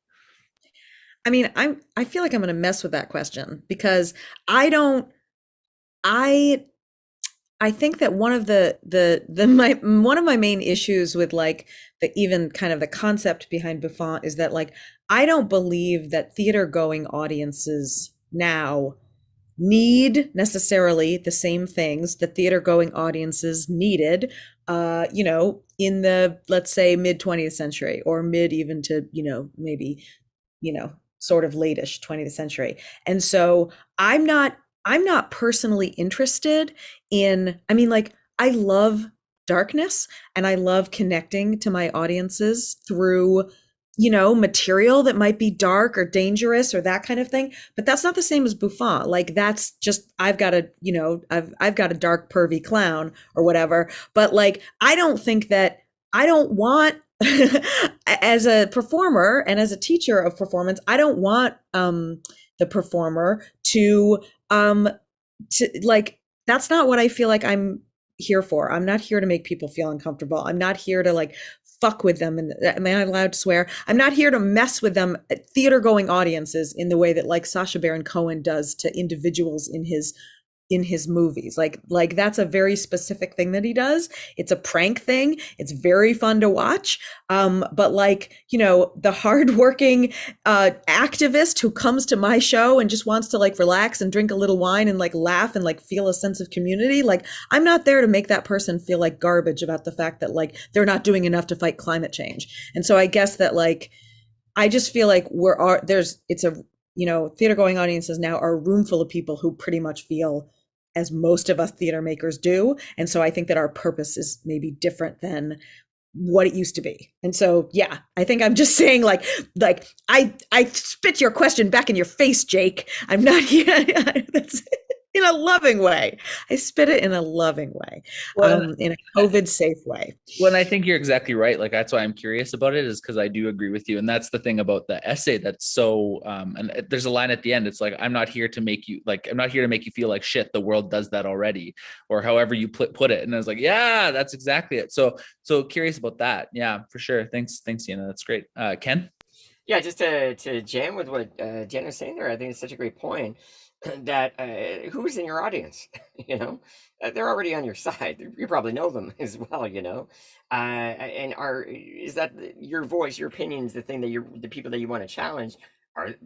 I mean, I feel like I'm going to mess with that question because I think that one of one of my main issues with like even kind of the concept behind Bouffon is that like I don't believe that theater going audiences now need necessarily the same things that theater going audiences needed in the, let's say, mid 20th century or mid even to maybe sort of late-ish 20th century. And so I'm not personally interested in, I mean, like, I love darkness and I love connecting to my audiences through, material that might be dark or dangerous or that kind of thing. But that's not the same as Bouffon. Like, that's just, I've got a dark pervy clown or whatever. But like, I don't want as a performer and as a teacher of performance, I don't want the performer to like, that's not what I feel like I'm here for. I'm not here to make people feel uncomfortable. I'm not here to like fuck with them. And am I allowed to swear? I'm not here to mess with them, theater going audiences, in the way that like Sacha Baron Cohen does to individuals in his movies. Like that's a very specific thing that he does. It's a prank thing. It's very fun to watch. But like, the hardworking activist who comes to my show and just wants to like relax and drink a little wine and like laugh and like feel a sense of community. Like, I'm not there to make that person feel like garbage about the fact that like they're not doing enough to fight climate change. And so I guess that like, I just feel like theater going audiences now are a room full of people who pretty much feel as most of us theater makers do. And so I think that our purpose is maybe different than what it used to be. And so, yeah, I think I'm just saying like I spit your question back in your face, Jake. I'm not here. That's in a loving way. I spit it in a loving way, in a COVID safe way. Well, I think you're exactly right. Like, that's why I'm curious about it, is because I do agree with you. And that's the thing about the essay that's so, and there's a line at the end. It's like, I'm not here to make you feel like shit. The world does that already, or however you put it. And I was like, yeah, that's exactly it. So curious about that. Yeah, for sure. Thanks, Deanna. That's great. Ken? Yeah, just to jam with what Jen was saying there, I think it's such a great point that who's in your audience? They're already on your side. You probably know them as well, and is that your voice, your opinions, the thing that the people that you want to challenge,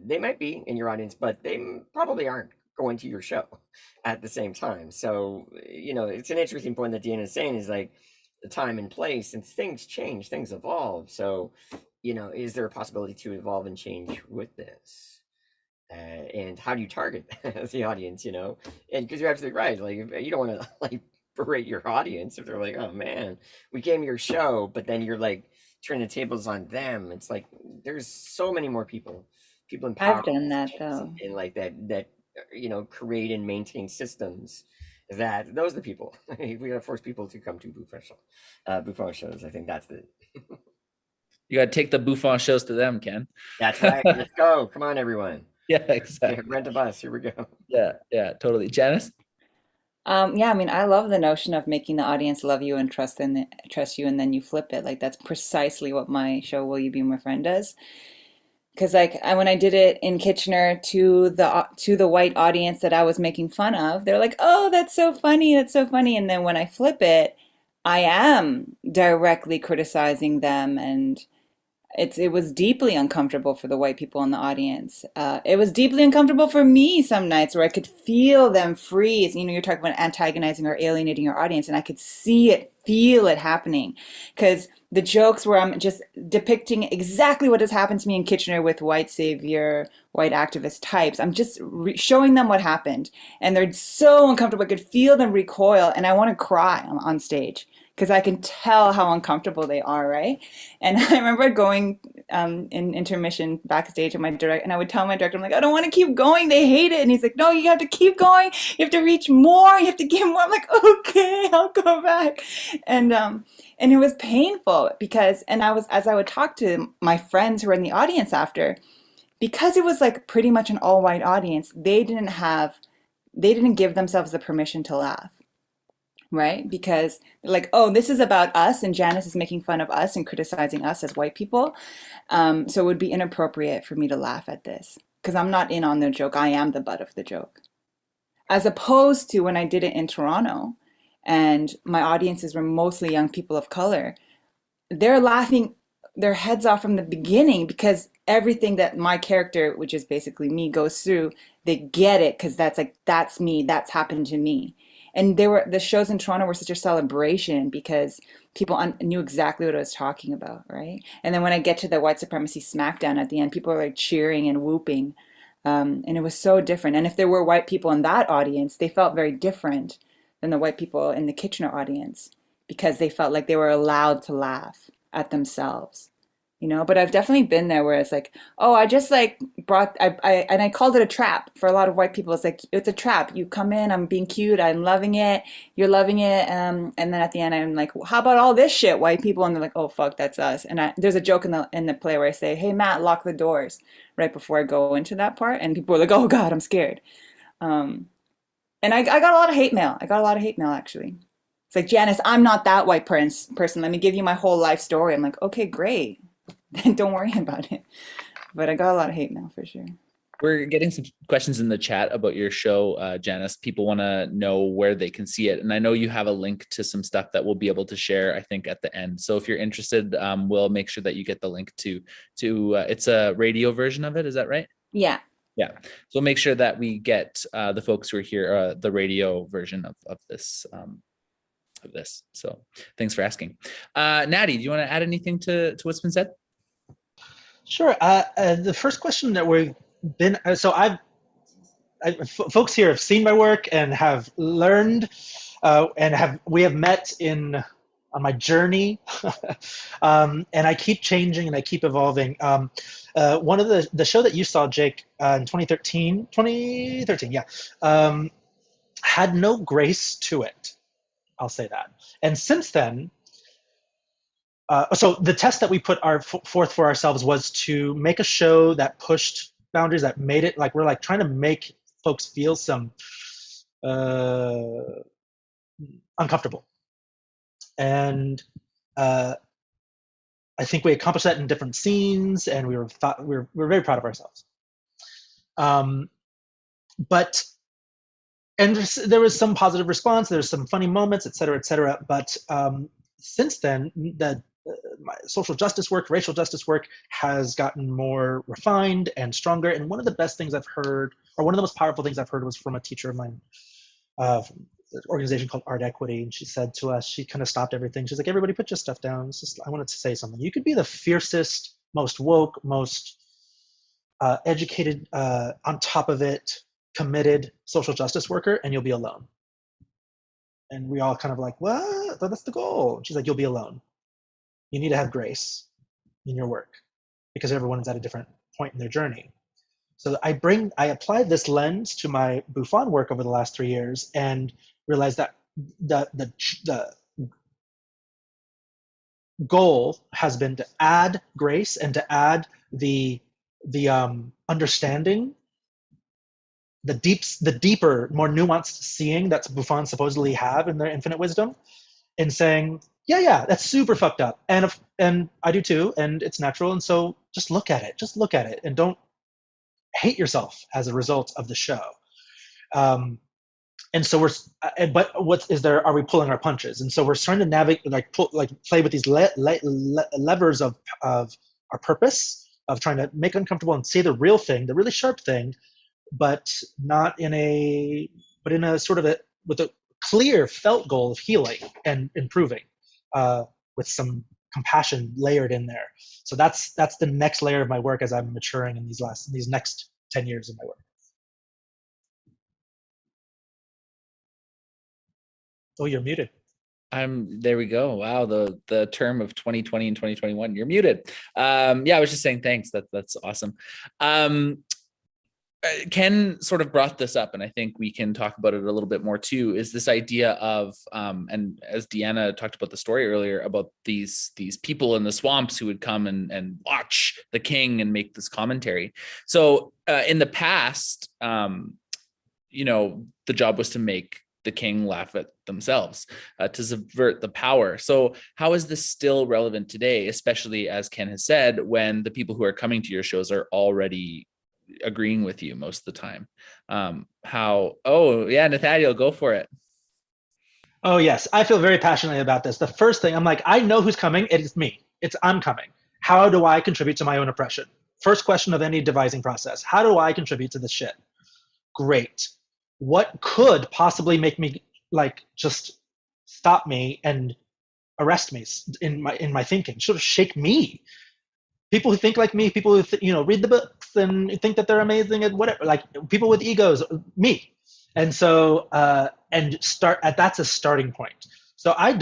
they might be in your audience, but they probably aren't going to your show at the same time. So, it's an interesting point that Deanna is saying, is like the time and place, and things change, things evolve. So, is there a possibility to evolve and change with this? And how do you target the audience, and because you're absolutely right, like, you don't want to like berate your audience if they're like, oh man, we came to your show, but then you're like turning the tables on them. It's like, there's so many more people in power. I've done that though. And like that create and maintain systems, that those are the people. We gotta force people to come to Bouffon shows. I think that's the You got to take the Bouffon shows to them, Ken. That's right. Let's go. Come on, everyone. Yeah, exactly. Rent a bus. Here we go. Yeah, totally. Janice? Yeah, I mean, I love the notion of making the audience love you and trust you, and then you flip it. Like, that's precisely what my show Will You Be My Friend does. Because like when I did it in Kitchener to the white audience that I was making fun of, they're like, "Oh, that's so funny. That's so funny." And then when I flip it, I am directly criticizing them and it was deeply uncomfortable for the white people in the audience. It was deeply uncomfortable for me some nights where I could feel them freeze. You know, you're talking about antagonizing or alienating your audience, and I could see it, feel it happening. Because the jokes where I'm just depicting exactly what has happened to me in Kitchener with white savior, white activist types. I'm just showing them what happened, and they're so uncomfortable. I could feel them recoil, and I want to cry on stage because I can tell how uncomfortable they are, right? And I remember going in intermission backstage at my director, and I would tell my director, I'm like, I don't want to keep going. They hate it. And he's like, no, you have to keep going. You have to reach more. You have to give more. I'm like, okay, I'll go back. And it was painful because, and I was, as I would talk to my friends who were in the audience after, because it was like pretty much an all white audience, they didn't give themselves the permission to laugh. Right? Because they're like, oh, this is about us, and Janice is making fun of us and criticizing us as white people. So it would be inappropriate for me to laugh at this because I'm not in on the joke. I am the butt of the joke. As opposed to when I did it in Toronto and my audiences were mostly young people of color, they're laughing their heads off from the beginning because everything that my character, which is basically me, goes through, they get it because that's me, that's happened to me. And the shows in Toronto were such a celebration because people knew exactly what I was talking about, right? And then when I get to the white supremacy smackdown at the end, people are like cheering and whooping, and it was so different. And if there were white people in that audience, they felt very different than the white people in the Kitchener audience because they felt like they were allowed to laugh at themselves. You know, but I've definitely been there where it's like, oh, I just like and I called it a trap for a lot of white people. It's like, it's a trap. You come in, I'm being cute, I'm loving it, you're loving it. And then at the end, I'm like, well, how about all this shit, white people? And they're like, oh, fuck, that's us. And there's a joke in the play where I say, hey, Matt, lock the doors right before I go into that part. And people are like, oh, God, I'm scared. And I got a lot of hate mail. I got a lot of hate mail, actually. It's like, Janice, I'm not that white person. Let me give you my whole life story. I'm like, okay, great. Then don't worry about it. But I got a lot of hate mail for sure. We're getting some questions in the chat about your show, Janice. People want to know where they can see it. And I know you have a link to some stuff that we'll be able to share, I think, at the end. So if you're interested, we'll make sure that you get the link to it's a radio version of it. Is that right? Yeah. Yeah. So make sure that we get the folks who are here, the radio version of this. So thanks for asking. Natty, do you want to add anything to what's been said? Sure. The first question that we've been, so folks here have seen my work and have learned, we have met on my journey, and I keep changing and I keep evolving. One of the show that you saw, Jake, in 2013, yeah, had no grace to it. I'll say that. And since then, so the test that we put forth for ourselves was to make a show that pushed boundaries, that made it like we're like trying to make folks feel some uncomfortable. And I think we accomplished that in different scenes, and we were very proud of ourselves. But there was some positive response. There's some funny moments, et cetera, et cetera. But since then, my social justice work, racial justice work has gotten more refined and stronger. And one of the best things I've heard, or one of the most powerful things I've heard, was from a teacher of mine, from an organization called Art Equity. And she said to us, she kind of stopped everything. She's like, everybody put your stuff down. I wanted to say something. You could be the fiercest, most woke, most educated, on top of it, committed social justice worker, and you'll be alone. And we all kind of like, what? That's the goal. And she's like, you'll be alone. You need to have grace in your work because everyone is at a different point in their journey. So I applied this lens to my Bouffon work over the last 3 years and realized that the goal has been to add grace and to add the understanding, the deeper, more nuanced seeing that Bouffon supposedly have in their infinite wisdom, in saying, yeah, that's super fucked up, and I do too, and it's natural, and so just look at it, and don't hate yourself as a result of the show. And so but are we pulling our punches? And so we're trying to navigate, play with these levers of our purpose of trying to make uncomfortable and say the real thing, the really sharp thing, but not in a sort of with a clear felt goal of healing and improving, with some compassion layered in there. So that's the next layer of my work as I'm maturing in these next 10 years of my work. Oh, you're muted. There we go. Wow, the term of 2020 and 2021. You're muted. Yeah, I was just saying thanks. That's awesome. Ken sort of brought this up, and I think we can talk about it a little bit more too, is this idea of, and as Deanna talked about the story earlier, about these people in the swamps who would come and watch the king and make this commentary. So in the past, the job was to make the king laugh at themselves, to subvert the power. So how is this still relevant today, especially, as Ken has said, when the people who are coming to your shows are already agreeing with you most of the time? Nathaniel, go for it. Oh yes, I feel very passionately about this. The first thing, I'm like, I know who's coming. It is me. I'm coming. How do I contribute to my own oppression? First question of any devising process. How do I contribute to this shit? Great. What could possibly make me just stop me and arrest me in my thinking? Sort of shake me. People who think like me, people who read the books and think that they're amazing and whatever, like people with egos, me. And so that's a starting point. So I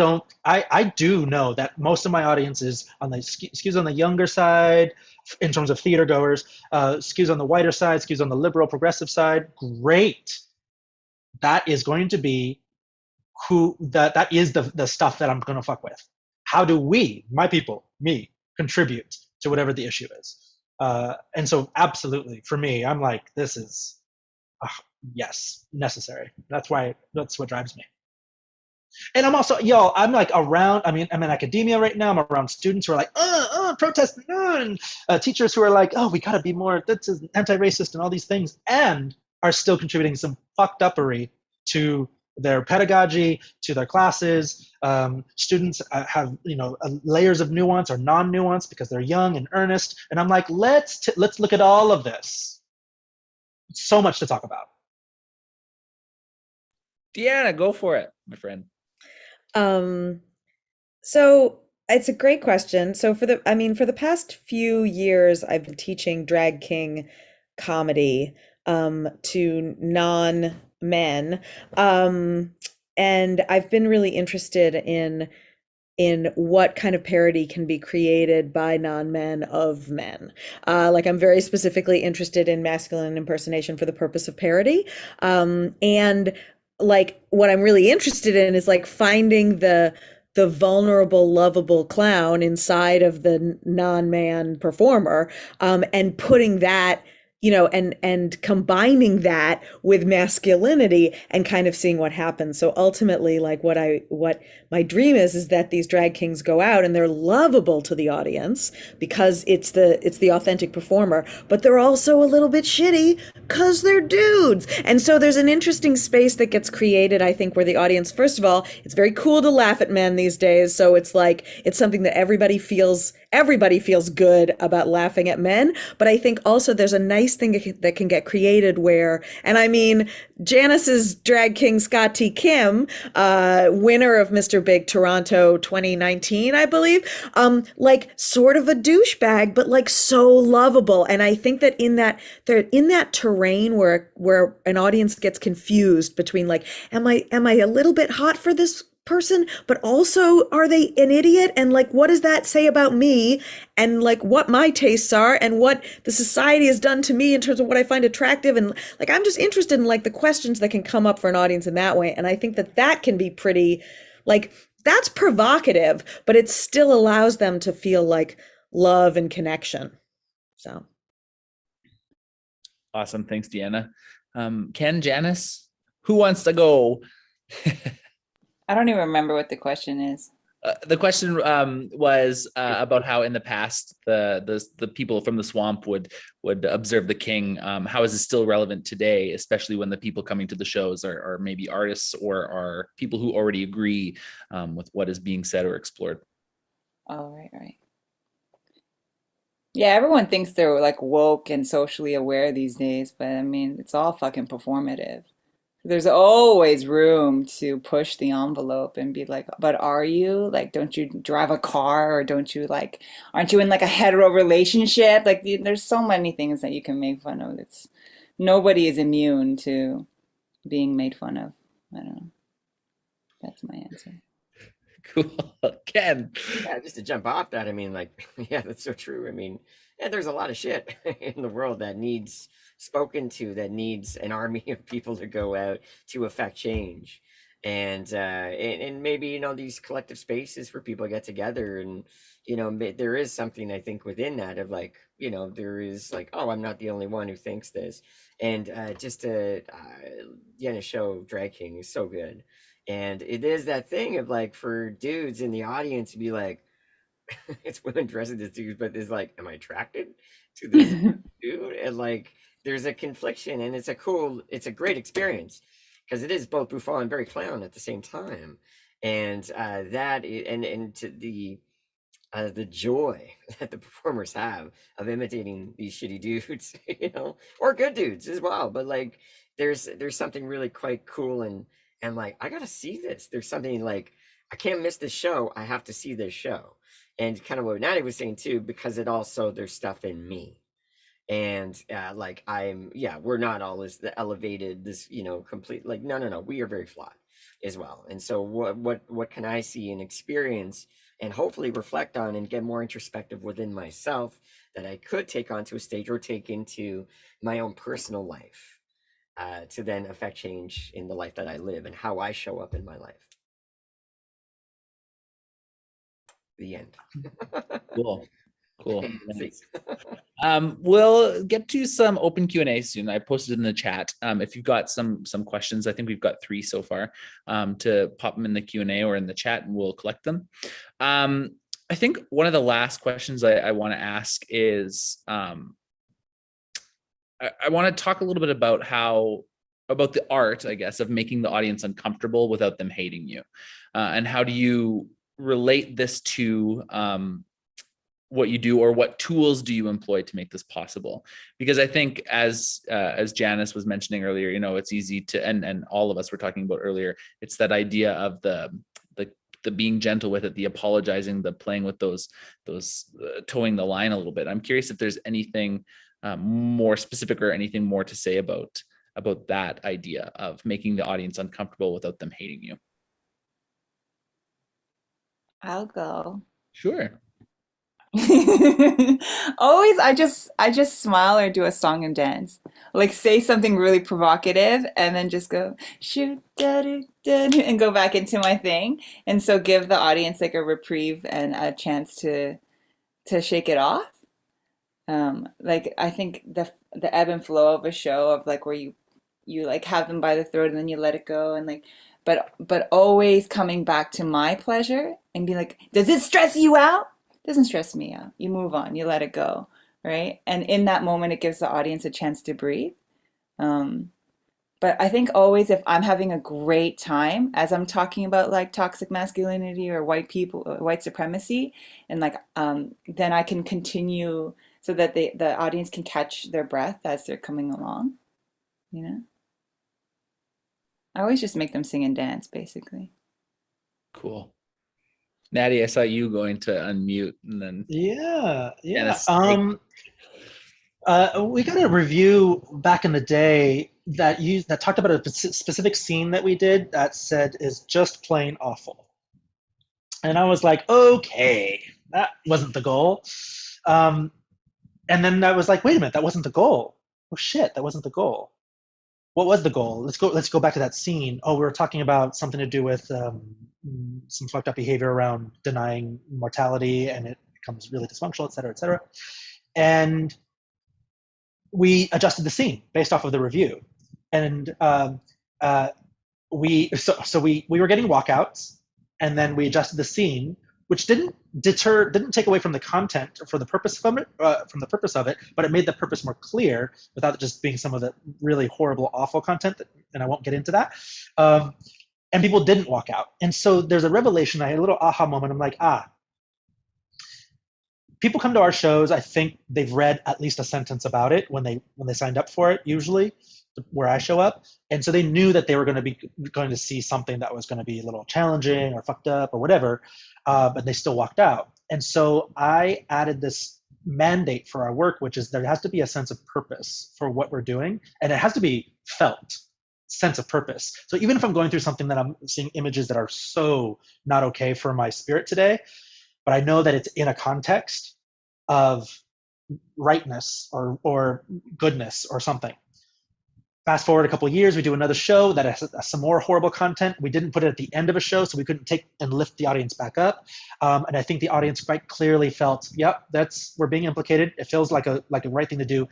do know that most of my audience is skews on the younger side in terms of theater goers, skews on the whiter side, skews on the liberal progressive side. Great. That is going to be that is the stuff that I'm going to fuck with. How do we, my people, me, contribute to whatever the issue is? And so absolutely, for me, I'm like, this is, yes, necessary. That's what drives me. And I'm also, I'm like around, I'm in academia right now. I'm around students who are like, protesting, and teachers who are like, oh, we gotta be more, this is anti-racist and all these things, and are still contributing some fucked uppery to their pedagogy, to their classes. Students have, layers of nuance or non-nuance because they're young and earnest. And I'm like, let's look at all of this. So much to talk about. Deanna, go for it, my friend. So it's a great question. So for the past few years, I've been teaching drag king comedy to non-men, and I've been really interested in what kind of parody can be created by non-men of men. I'm very specifically interested in masculine impersonation for the purpose of parody, and what I'm really interested in is finding the vulnerable, lovable clown inside of the non-man performer, and putting that, and combining that with masculinity and kind of seeing what happens. So ultimately, what my dream is that these drag kings go out and they're lovable to the audience because it's the authentic performer, but they're also a little bit shitty because they're dudes. And so there's an interesting space that gets created, I think, where the audience, first of all, it's very cool to laugh at men these days. So it's something that everybody feels good about laughing at men. But I think also there's a nice thing that can get created where, and Janice's drag king Scott T. Kim, winner of Mr. Big Toronto 2019, I believe, sort of a douchebag, but so lovable. And I think that they're in that terrain where an audience gets confused between am I a little bit hot for this person, but also are they an idiot, and what does that say about me, and what my tastes are and what the society has done to me in terms of what I find attractive, and I'm just interested in the questions that can come up for an audience in that way. And I think that can be pretty that's provocative, but it still allows them to feel love and connection. So awesome. Thanks, Deanna. Ken, Janice, who wants to go? I don't even remember what the question is. The question was about how in the past the people from the swamp would observe the king. How is this still relevant today, especially when the people coming to the shows are maybe artists or are people who already agree with what is being said or explored? Oh, right. Yeah, everyone thinks they're like woke and socially aware these days, but I mean, it's all fucking performative. There's always room to push the envelope and be like, but are you? Like, don't you drive a car or don't you like, aren't you in like a hetero relationship? Like, there's so many things that you can make fun of. It's nobody is immune to being made fun of. I don't know. That's my answer. Cool. Ken. Yeah, just to jump off that, I mean, like, yeah, that's so true. I mean, yeah, there's a lot of shit in the world that needs spoken to, that needs an army of people to go out to affect change. And maybe, you know, these collective spaces where people get together and, you know, there is something I think within that of like, you know, there is like, oh, I'm not the only one who thinks this. And just to, Deanna show Drag King is so good. And it is that thing of like for dudes in the audience to be like, it's women dressing as dudes, but it's like, am I attracted to this dude? And like, there's a confliction, and it's a great experience because it is both Bouffon and very clown at the same time. And and to the joy that the performers have of imitating these shitty dudes, you know, or good dudes as well. But like, there's something really quite cool and like, I gotta see this. There's something like, I can't miss this show. I have to see this show. And kind of what Natty was saying too, because it also, there's stuff in me. And like, we're not all as the elevated, this, you know, complete, like, no, we are very flawed as well. And so what can I see and experience and hopefully reflect on and get more introspective within myself that I could take onto a stage or take into my own personal life to then affect change in the life that I live and how I show up in my life. The end. Cool. Nice. We'll get to some open Q&A soon. I posted in the chat. If you've got some questions, I think we've got 3 so far, to pop them in the Q&A or in the chat, and we'll collect them. I think one of the last questions I want to ask is, I want to talk a little bit about about the art, I guess, of making the audience uncomfortable without them hating you, and how do you relate this to what you do, or what tools do you employ to make this possible? Because I think as Janice was mentioning earlier, you know, it's easy to, and all of us were talking about earlier, it's that idea of the being gentle with it, the apologizing, the playing with those towing the line a little bit. I'm curious if there's anything more specific or anything more to say about that idea of making the audience uncomfortable without them hating you. I'll go. Sure. Always, I just smile or do a song and dance. Like say something really provocative and then just go shoot and go back into my thing. And so give the audience like a reprieve and a chance to shake it off. Like I think the ebb and flow of a show of like where you like have them by the throat and then you let it go and like but always coming back to my pleasure and be like, does it stress you out? Doesn't stress me out. You move on, you let it go, right? And in that moment, it gives the audience a chance to breathe. But I think always if I'm having a great time, as I'm talking about like toxic masculinity or white people, white supremacy, and like then I can continue so that the audience can catch their breath as they're coming along, you know? I always just make them sing and dance, basically. Cool. Natty, I saw you going to unmute and then. Yeah. We got a review back in the day that talked about a specific scene that we did that said is just plain awful. And I was like, okay, that wasn't the goal. And then I was like, wait a minute, that wasn't the goal. Oh shit, that wasn't the goal. What was the goal? Let's go back to that scene. Oh, we were talking about something to do with some fucked up behavior around denying mortality, and it becomes really dysfunctional, et cetera, et cetera. And we adjusted the scene based off of the review. And we were getting walkouts, and then we adjusted the scene, which didn't take away from the content or for the purpose of it, but it made the purpose more clear without just being some of the really horrible, awful content and I won't get into that. And people didn't walk out. And so there's a revelation. I had a little aha moment. I'm like, people come to our shows. I think they've read at least a sentence about it when they signed up for it, usually where I show up, and so they knew that they were going to see something that was going to be a little challenging or fucked up or whatever, but they still walked out. And so I added this mandate for our work, which is there has to be a sense of purpose for what we're doing, and it has to be felt sense of purpose. So even if I'm going through something that I'm seeing images that are so not okay for my spirit today, but I know that it's in a context of rightness or goodness or something. Fast forward a couple of years, we do another show that has some more horrible content. We didn't put it at the end of a show, so we couldn't take and lift the audience back up. And I think the audience quite clearly felt, yep, we're being implicated. It feels like a right thing to do.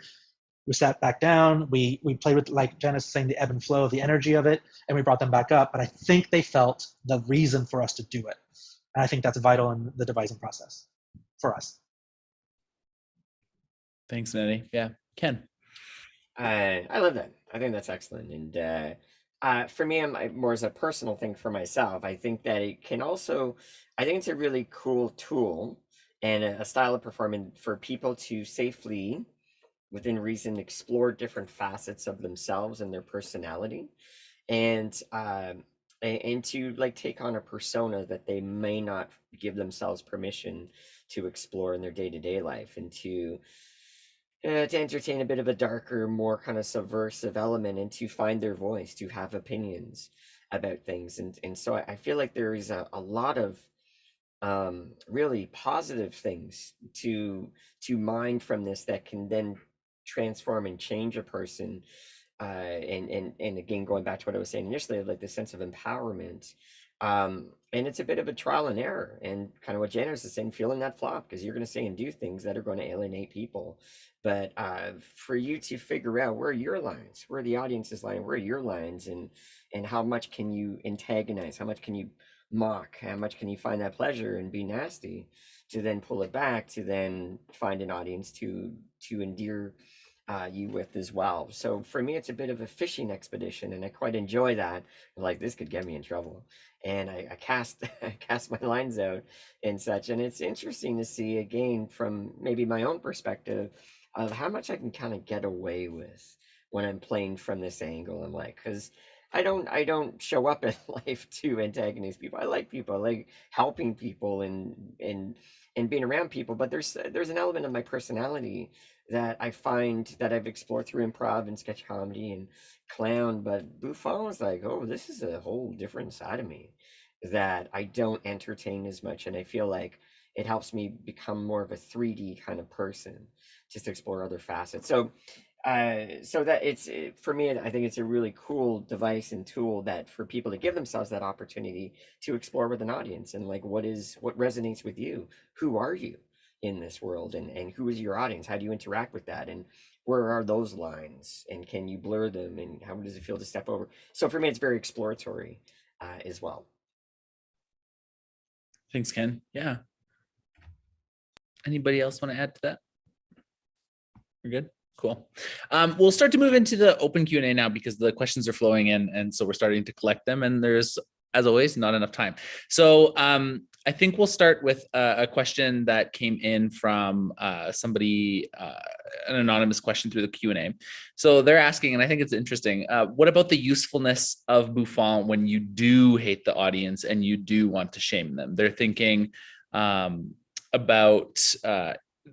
We sat back down. We played with, like Janice was saying, the ebb and flow of the energy of it, and we brought them back up. But I think they felt the reason for us to do it. And I think that's vital in the devising process for us. Thanks, Nettie. Yeah, Ken. I love that. I think that's excellent. And for me, I'm more as a personal thing for myself. I think that it can also, I think it's a really cool tool and a style of performance for people to safely, within reason, explore different facets of themselves and their personality, and to like take on a persona that they may not give themselves permission to explore in their day-to-day life, and to entertain a bit of a darker, more kind of subversive element, and to find their voice, to have opinions about things. And so I feel like there is a lot of really positive things to mine from this that can then transform and change a person. And again, going back to what I was saying initially, like the sense of empowerment. And it's a bit of a trial and error, and kind of what Janice is saying, feeling that flop, because you're going to say and do things that are going to alienate people. But for you to figure out where are your lines, where the audience's line, where are your lines, and how much can you antagonize, how much can you mock, how much can you find that pleasure and be nasty, to then pull it back, to then find an audience to endear you with as well. So for me, it's a bit of a fishing expedition, and I quite enjoy that. Like, this could get me in trouble, and I cast my lines out and such. And it's interesting to see, again, from maybe my own perspective, of how much I can kind of get away with when I'm playing from this angle. I'm like, because I don't show up in life to antagonize people. I like people. I like helping people and being around people. But there's an element of my personality that I find that I've explored through improv and sketch comedy and clown. But Bouffon was like, oh, this is a whole different side of me that I don't entertain as much, and I feel like it helps me become more of a 3D kind of person, just to explore other facets. So that for me, I think it's a really cool device and tool that for people to give themselves that opportunity to explore with an audience, and like, what resonates with you? Who are you in this world, and who is your audience? How do you interact with that? And where are those lines? And can you blur them? And how does it feel to step over? So for me, it's very exploratory as well. Thanks, Ken. Yeah. Anybody else want to add to that? We're good? Cool. We'll start to move into the open Q&A now, because the questions are flowing in, and so we're starting to collect them, and there's, as always, not enough time. So I think we'll start with a question that came in from somebody, an anonymous question through the Q&A. So they're asking, and I think it's interesting, what about the usefulness of Bouffon when you do hate the audience and you do want to shame them? They're thinking about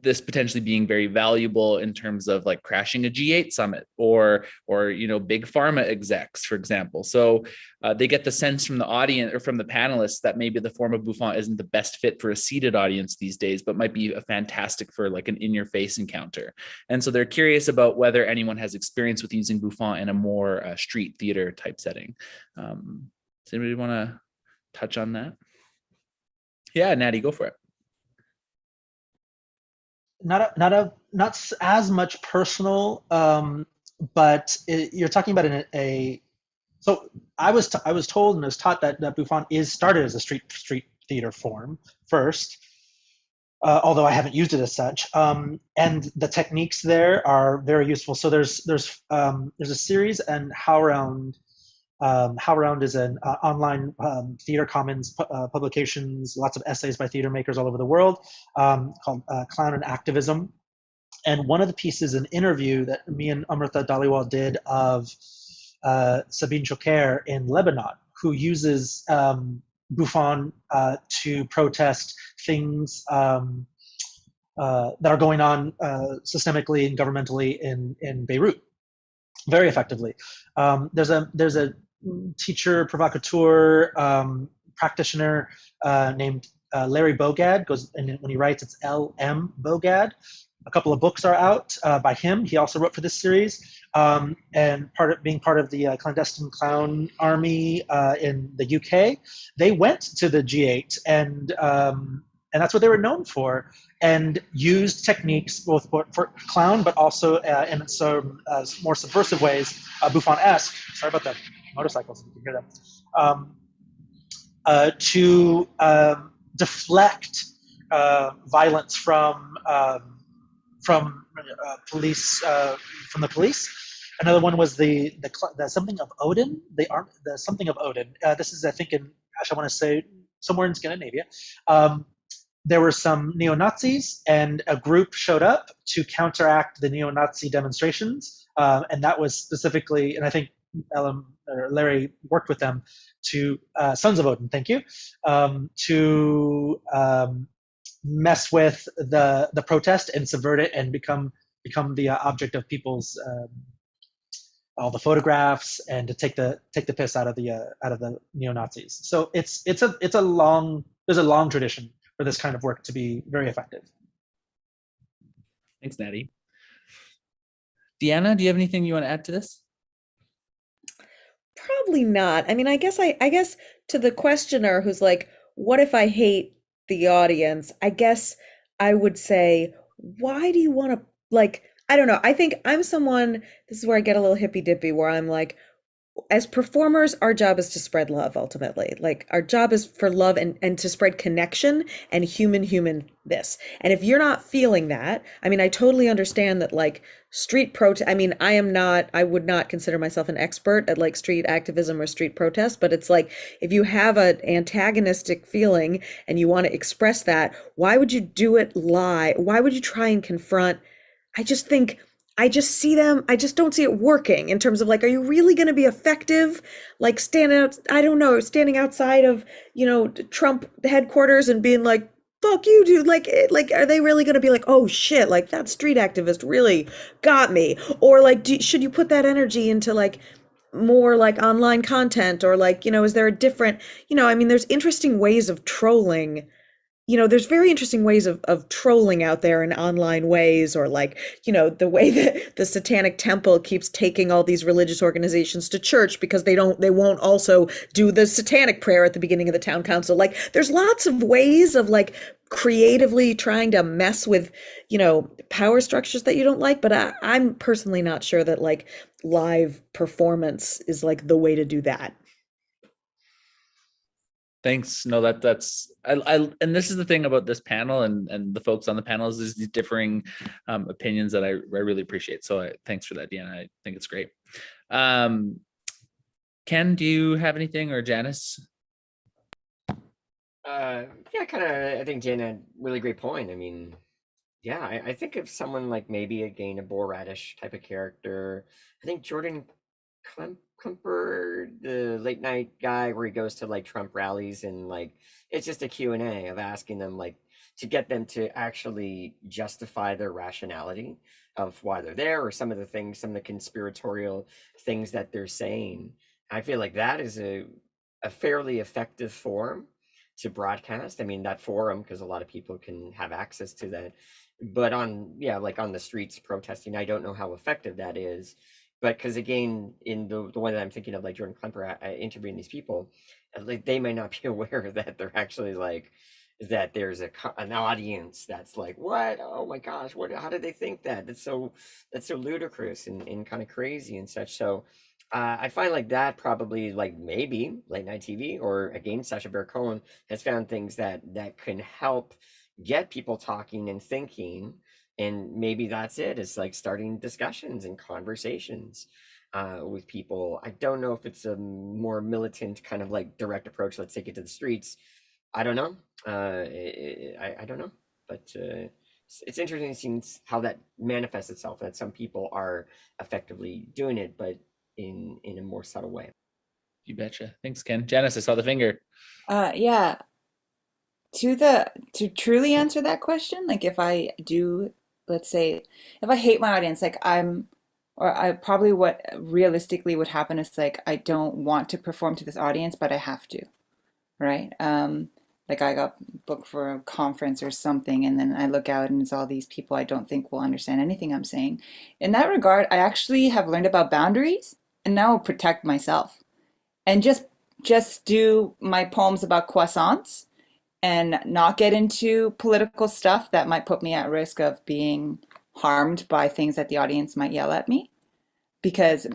this potentially being very valuable in terms of like crashing a G8 summit or big pharma execs, for example. So they get the sense from the audience or from the panelists that maybe the form of Bouffon isn't the best fit for a seated audience these days, but might be a fantastic for like an in-your-face encounter. And so they're curious about whether anyone has experience with using Bouffon in a more street theater type setting. Does anybody want to touch on that? Yeah, Natty, go for it. Not as much personal, but you're talking about so I was told and was taught that Bouffon started as a street theater form first, although I haven't used it as such. And the techniques there are very useful. So there's a series and HowlRound HowlRound is an online theater commons publications, lots of essays by theater makers all over the world, called Clown and Activism. And one of the pieces, an interview that me and Amrita Dhaliwal did of Sabine Choker in Lebanon, who uses Bouffon to protest things that are going on systemically and governmentally in Beirut, very effectively. There's a teacher, provocateur, practitioner named Larry Bogad, and when he writes, it's L.M. Bogad. A couple of books are out by him. He also wrote for this series, and being part of the clandestine clown army in the UK. They went to the G8, and that's what they were known for, and used techniques both for clown, but also in some more subversive ways, Bouffon-esque. Sorry about the motorcycles, you can hear them. To deflect violence from police, from the police. Another one was the something of Odin, the something of Odin. This is, I think, I want to say somewhere in Scandinavia. There were some neo-Nazis, and a group showed up to counteract the neo-Nazi demonstrations, and that was specifically, and I think Larry worked with them to Sons of Odin. Thank you, to mess with the protest and subvert it and become the object of people's all the photographs, and to take the piss out of the neo-Nazis. So there's a long tradition for this kind of work to be very effective. Thanks, Natty. Deanna, do you have anything you want to add to this? Probably not. I mean, I guess to the questioner who's like, what if I hate the audience? I guess I would say, why do you want to, like, I don't know. I think I'm someone, this is where I get a little hippy dippy, where I'm like, as performers, our job is to spread love ultimately. Like, our job is for love and to spread connection and human this. And if you're not feeling that, I mean, I totally understand that, like, street protest, I mean, I would not consider myself an expert at like street activism or street protest, but it's like, if you have an antagonistic feeling and you want to express that, why would you do it live? Why would you try and confront? I just don't see it working in terms of, like, are you really going to be effective? Like, standing outside of, Trump headquarters and being like, fuck you, dude. Like, are they really going to be like, oh shit, like that street activist really got me? Or like, should you put that energy into like more like online content, or like, is there a different, I mean, there's interesting ways of trolling. There's very interesting ways of trolling out there in online ways, or like, the way that the Satanic Temple keeps taking all these religious organizations to church because they won't also do the satanic prayer at the beginning of the town council. Like, there's lots of ways of like creatively trying to mess with, power structures that you don't like. But I'm personally not sure that like live performance is like the way to do that. Thanks. No, that's and this is the thing about this panel and the folks on the panels, is these differing opinions that I really appreciate. So thanks for that, Deanna. I think it's great. Ken, do you have anything, or Janice? Yeah, kind of. I think Jen had a really great point. I mean, yeah, I think of someone like maybe again a Borat-ish type of character. I think Jordan Klemper, the late night guy, where he goes to like Trump rallies, and like it's just a Q&A of asking them, like, to get them to actually justify their rationality of why they're there, or some of the conspiratorial things that they're saying. I feel like that is a fairly effective form to broadcast. I mean, that forum, because a lot of people can have access to that. But like on the streets protesting, I don't know how effective that is. But because again, in the one that I'm thinking of, like Jordan Klemper, interviewing these people, like they may not be aware that they're actually like, that there's an audience that's like, what? Oh my gosh, how did they think that? That's so ludicrous and kind of crazy and such. So I find like that probably, like, maybe late night TV, or again, Sacha Baron Cohen has found things that can help get people talking and thinking. And maybe that's it. It's like starting discussions and conversations. with people. I don't know if it's a more militant kind of like direct approach. Let's take it to the streets. I don't know. I don't know, but it's interesting to see how that manifests itself. That some people are effectively doing it, but in a more subtle way. You betcha. Thanks, Ken. Janice, I saw the finger. Yeah. To truly answer that question, like if I do, let's say, if I hate my audience, like or I probably what realistically would happen is like I don't want to perform to this audience, but I have to, right? Like I got booked for a conference or something, and then I look out and it's all these people I don't think will understand anything I'm saying. In that regard, I actually have learned about boundaries and now I'll protect myself and just do my poems about croissants and not get into political stuff that might put me at risk of being harmed by things that the audience might yell at me. Because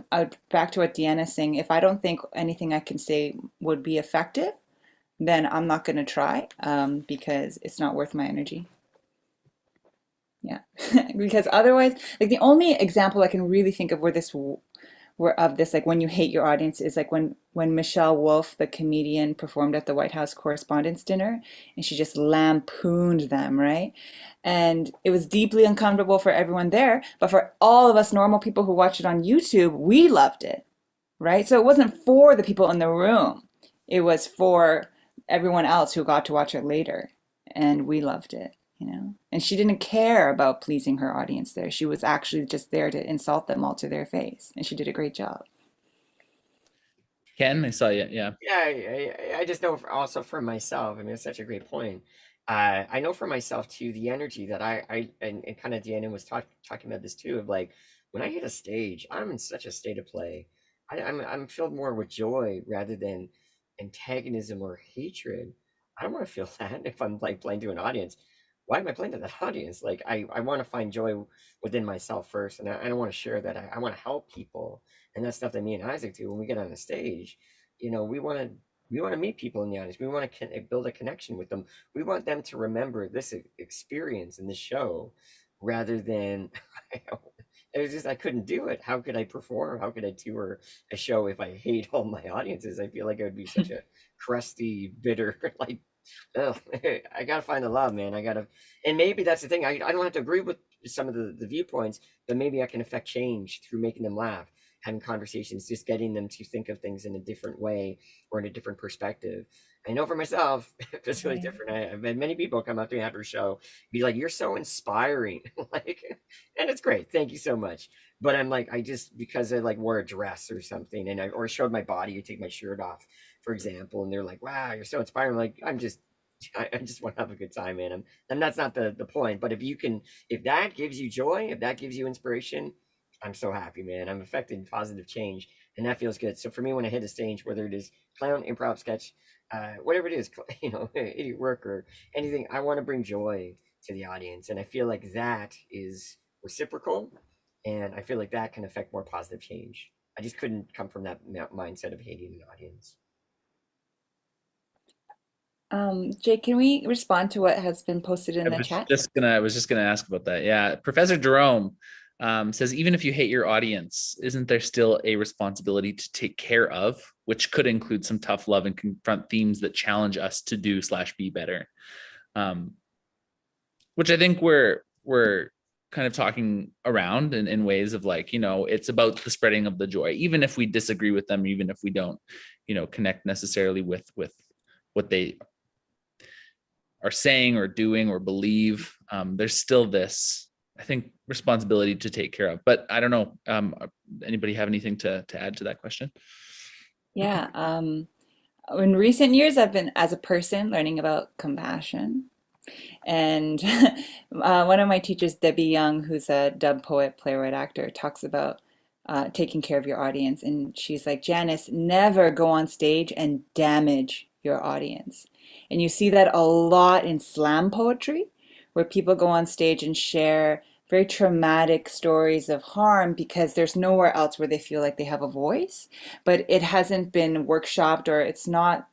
back to what Deanna's saying, if I don't think anything I can say would be effective, then I'm not going to try because it's not worth my energy. Yeah, because otherwise, like the only example I can really think of of this, like when you hate your audience, is like when Michelle Wolf, the comedian, performed at the White House Correspondents' Dinner, and she just lampooned them, right? And it was deeply uncomfortable for everyone there, but for all of us normal people who watched it on YouTube, we loved it, right? So it wasn't for the people in the room; it was for everyone else who got to watch it later, and we loved it. And she didn't care about pleasing her audience there. She was actually just there to insult them all to their face, and she did a great job. Ken, I saw you. Yeah. Yeah, I just know also for myself. I mean, it's such a great point. I know for myself too, the energy that and kind of Deanna was talking about this too, of like when I hit a stage, I'm in such a state of play. I'm filled more with joy rather than antagonism or hatred. I don't want to feel that if I'm like playing to an audience. Why am I playing to that audience? Like I want to find joy within myself first, and I don't want to share that. I want to help people, and that's stuff that me and Isaac do when we get on the stage. We want to meet people in the audience. We want to build a connection with them. We want them to remember this experience in the show, rather than it was just I couldn't do it. How could I perform? How could I tour a show if I hate all my audiences? I feel like it would be such a crusty, bitter, like, oh, I gotta find the love, man. And maybe that's the thing. I don't have to agree with some of the viewpoints, but maybe I can affect change through making them laugh, having conversations, just getting them to think of things in a different way or in a different perspective. I know for myself, it's really different. I've had many people come up to me after a show, be like, "You're so inspiring," like, and it's great. Thank you so much. But I'm like, because I like wore a dress or something, and or showed my body, I take my shirt off, for example, and they're like, "Wow, you're so inspiring." I'm like, I just want to have a good time, man. And that's not the point. But if that gives you joy, if that gives you inspiration, I'm so happy, man. I'm affecting positive change, and that feels good. So for me, when I hit a stage, whether it is clown, improv, sketch, whatever it is, idiot work or anything, I want to bring joy to the audience, and I feel like that is reciprocal, and I feel like that can affect more positive change. I just couldn't come from that mindset of hating an audience. Jake, can we respond to what has been posted in the chat? I was just gonna ask about that. Yeah, Professor Jerome says, even if you hate your audience, isn't there still a responsibility to take care of, which could include some tough love and confront themes that challenge us to do/be better? Which I think we're kind of talking around in ways of like, it's about the spreading of the joy, even if we disagree with them, even if we don't, connect necessarily with what they are saying or doing or believe. There's still this, I think, responsibility to take care of. But I don't know. Anybody have anything to add to that question? Yeah. In recent years, I've been, as a person, learning about compassion. And one of my teachers, Debbie Young, who's a dub poet, playwright, actor, talks about taking care of your audience. And she's like, Janice, never go on stage and damage your audience. And you see that a lot in slam poetry, where people go on stage and share very traumatic stories of harm because there's nowhere else where they feel like they have a voice, but it hasn't been workshopped, or it's not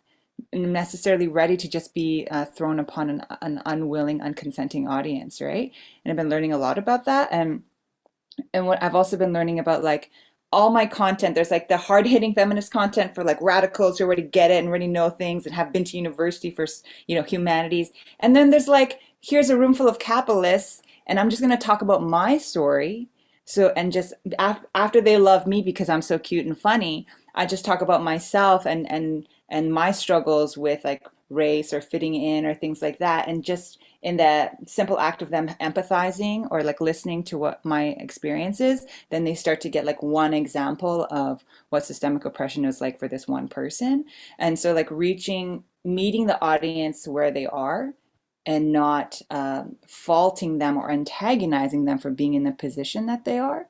necessarily ready to just be thrown upon an unwilling, unconsenting audience, right? And I've been learning a lot about that. And what I've also been learning about, like, all my content, there's like the hard-hitting feminist content for like radicals who already get it and already know things and have been to university for, humanities. And then there's like, here's a room full of capitalists, and I'm just going to talk about my story. So, and just after they love me because I'm so cute and funny, I just talk about myself and my struggles with like race or fitting in or things like that. And just in the simple act of them empathizing or like listening to what my experience is, then they start to get like one example of what systemic oppression is like for this one person. And so like meeting the audience where they are and not faulting them or antagonizing them for being in the position that they are.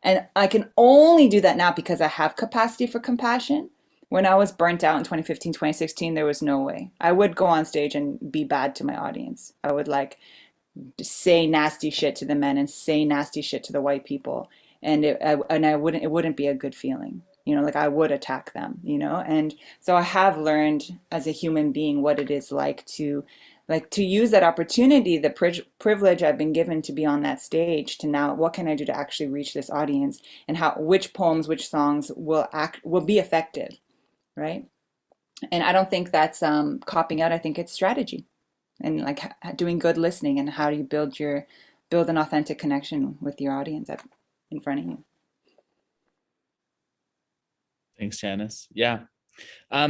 And I can only do that now because I have capacity for compassion. When I was burnt out in 2015, 2016, there was no way. I would go on stage and be bad to my audience. I would like say nasty shit to the men and say nasty shit to the white people. And it wouldn't be a good feeling. Like I would attack them, And so I have learned as a human being what it is like to use that opportunity, the privilege I've been given to be on that stage, to now what can I do to actually reach this audience, and which poems, which songs will be effective, right? And I don't think that's copping out. I think it's strategy and like doing good listening, and how do you build an authentic connection with your audience in front of you. Thanks, Janice. Yeah. I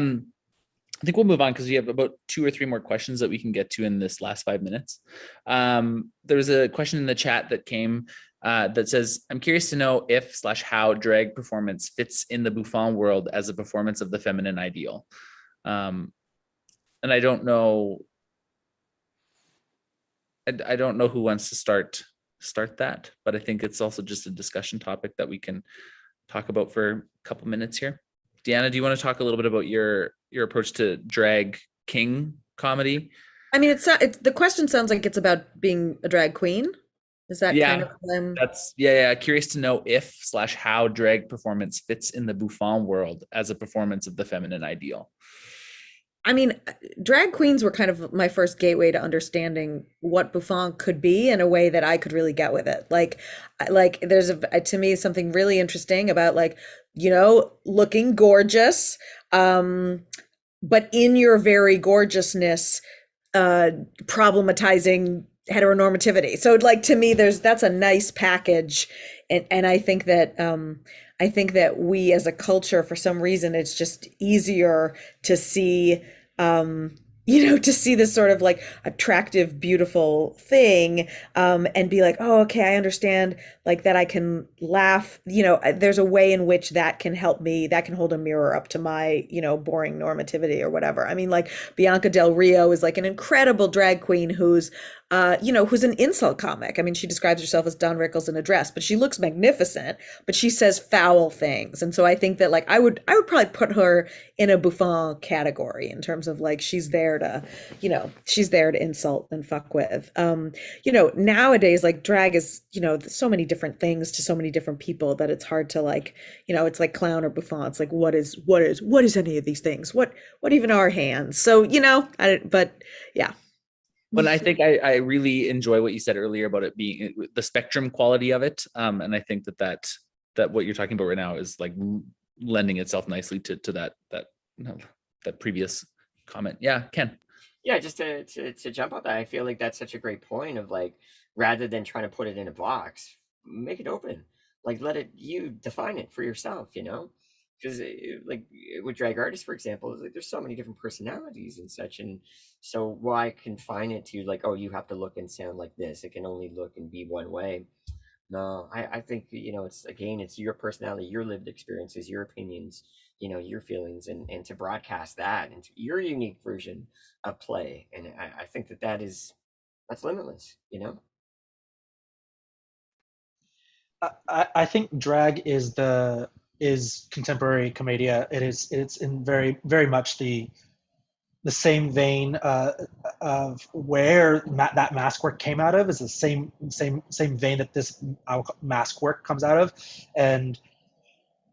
think we'll move on because we have about 2 or 3 more questions that we can get to in this last 5 minutes. There was a question in the chat that came that says, I'm curious to know if/how drag performance fits in the Bouffon world as a performance of the feminine ideal. And I don't know. I don't know who wants to start that, but I think it's also just a discussion topic that we can talk about for a couple minutes here. Deanna, do you want to talk a little bit about your approach to drag king comedy? I mean, the question sounds like it's about being a drag queen. Is that kind of that's curious to know if/how drag performance fits in the Bouffon world as a performance of the feminine ideal. I mean, drag queens were kind of my first gateway to understanding what Bouffon could be in a way that I could really get with it. Like there's to me something really interesting about looking gorgeous, but in your very gorgeousness, problematizing heteronormativity. So like to me, that's a nice package, and I think that we as a culture, for some reason, it's just easier to see, to see this sort of like attractive, beautiful thing, and be like, oh, okay, I understand, like that I can laugh, there's a way in which that can help me, that can hold a mirror up to my, boring normativity or whatever. I mean, like Bianca Del Rio is like an incredible drag queen who's an insult comic. I mean, she describes herself as Don Rickles in a dress, but she looks magnificent, but she says foul things. And so I think that like I would probably put her in a Bouffon category in terms of like she's there to insult and fuck with. Nowadays, like drag is, so many different things to so many different people that it's hard to like, it's like clown or Bouffon. It's like what is any of these things? What even are hands? So, but yeah. But I think I really enjoy what you said earlier about it being the spectrum quality of it. And I think that what you're talking about right now is like lending itself nicely to that previous comment. Yeah, Ken. Yeah, just to jump on that, I feel like that's such a great point of like, rather than trying to put it in a box, make it open. Like you define it for yourself, because like with drag artists, for example, like there's so many different personalities and such, and so why confine it to like, oh, you have to look and sound like this, it can only look and be one way. No, I think it's your personality, your lived experiences, your opinions, your feelings, and to broadcast that into your unique version of play, and I think that's limitless. I think drag is contemporary commedia. It's in very, very much the same vein of where that mask work came out of, is the same vein that this mask work comes out of. And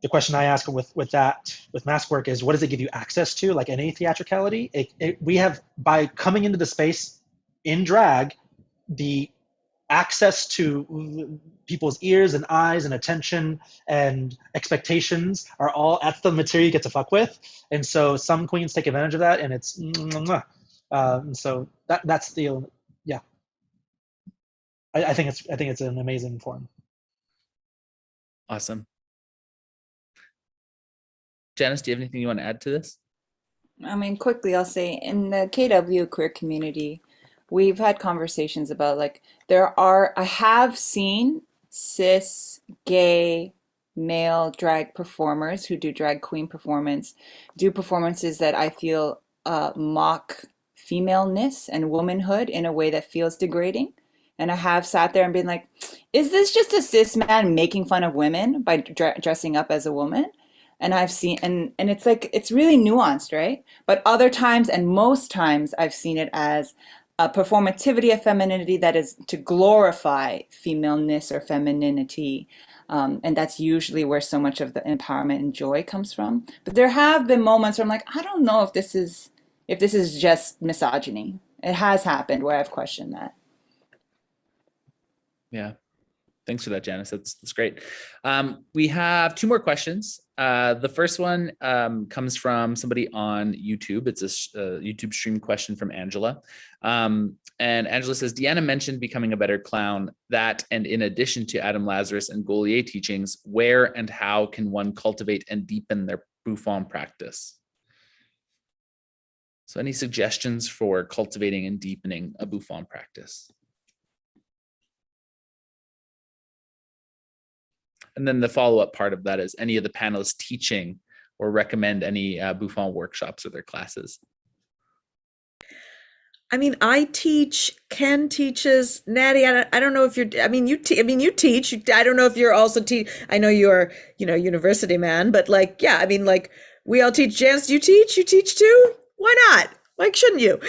the question I ask with mask work is, what does it give you access to? Like any theatricality, we have, by coming into the space in drag, the access to people's ears and eyes and attention and expectations are all, that's the material you get to fuck with. And so some queens take advantage of that, and it's and so that's the, yeah. I think it's an amazing form. Awesome. Janice, do you have anything you want to add to this? I mean, quickly, I'll say in the KW queer community, we've had conversations about like I have seen cis, gay, male drag performers who do drag queen do performances that I feel mock femaleness and womanhood in a way that feels degrading. And I have sat there and been like, is this just a cis man making fun of women by dressing up as a woman? And I've seen, and it's like, it's really nuanced, right? But other times, and most times, I've seen it as a performativity of femininity that is to glorify femaleness or femininity. And that's usually where so much of the empowerment and joy comes from. But there have been moments where I'm like, I don't know if this is just misogyny. It has happened where I've questioned that. Yeah. Thanks for that, Janice. That's great. We have 2 more questions. The first one comes from somebody on YouTube. It's a YouTube stream question from Angela. And Angela says, Deanna mentioned becoming a better clown. That, and in addition to Adam Lazarus and Gaulier teachings, where and how can one cultivate and deepen their Bouffon practice? So any suggestions for cultivating and deepening a Bouffon practice? And then the follow-up part of that is any of the panelists teaching or recommend any Bouffon workshops or their classes. I mean, I teach, Ken teaches, Natty, I don't know if you're, you teach, I don't know if you're also I know you're, university man, but like, yeah, we all teach. Janice, you teach too? Why not? Like, shouldn't you?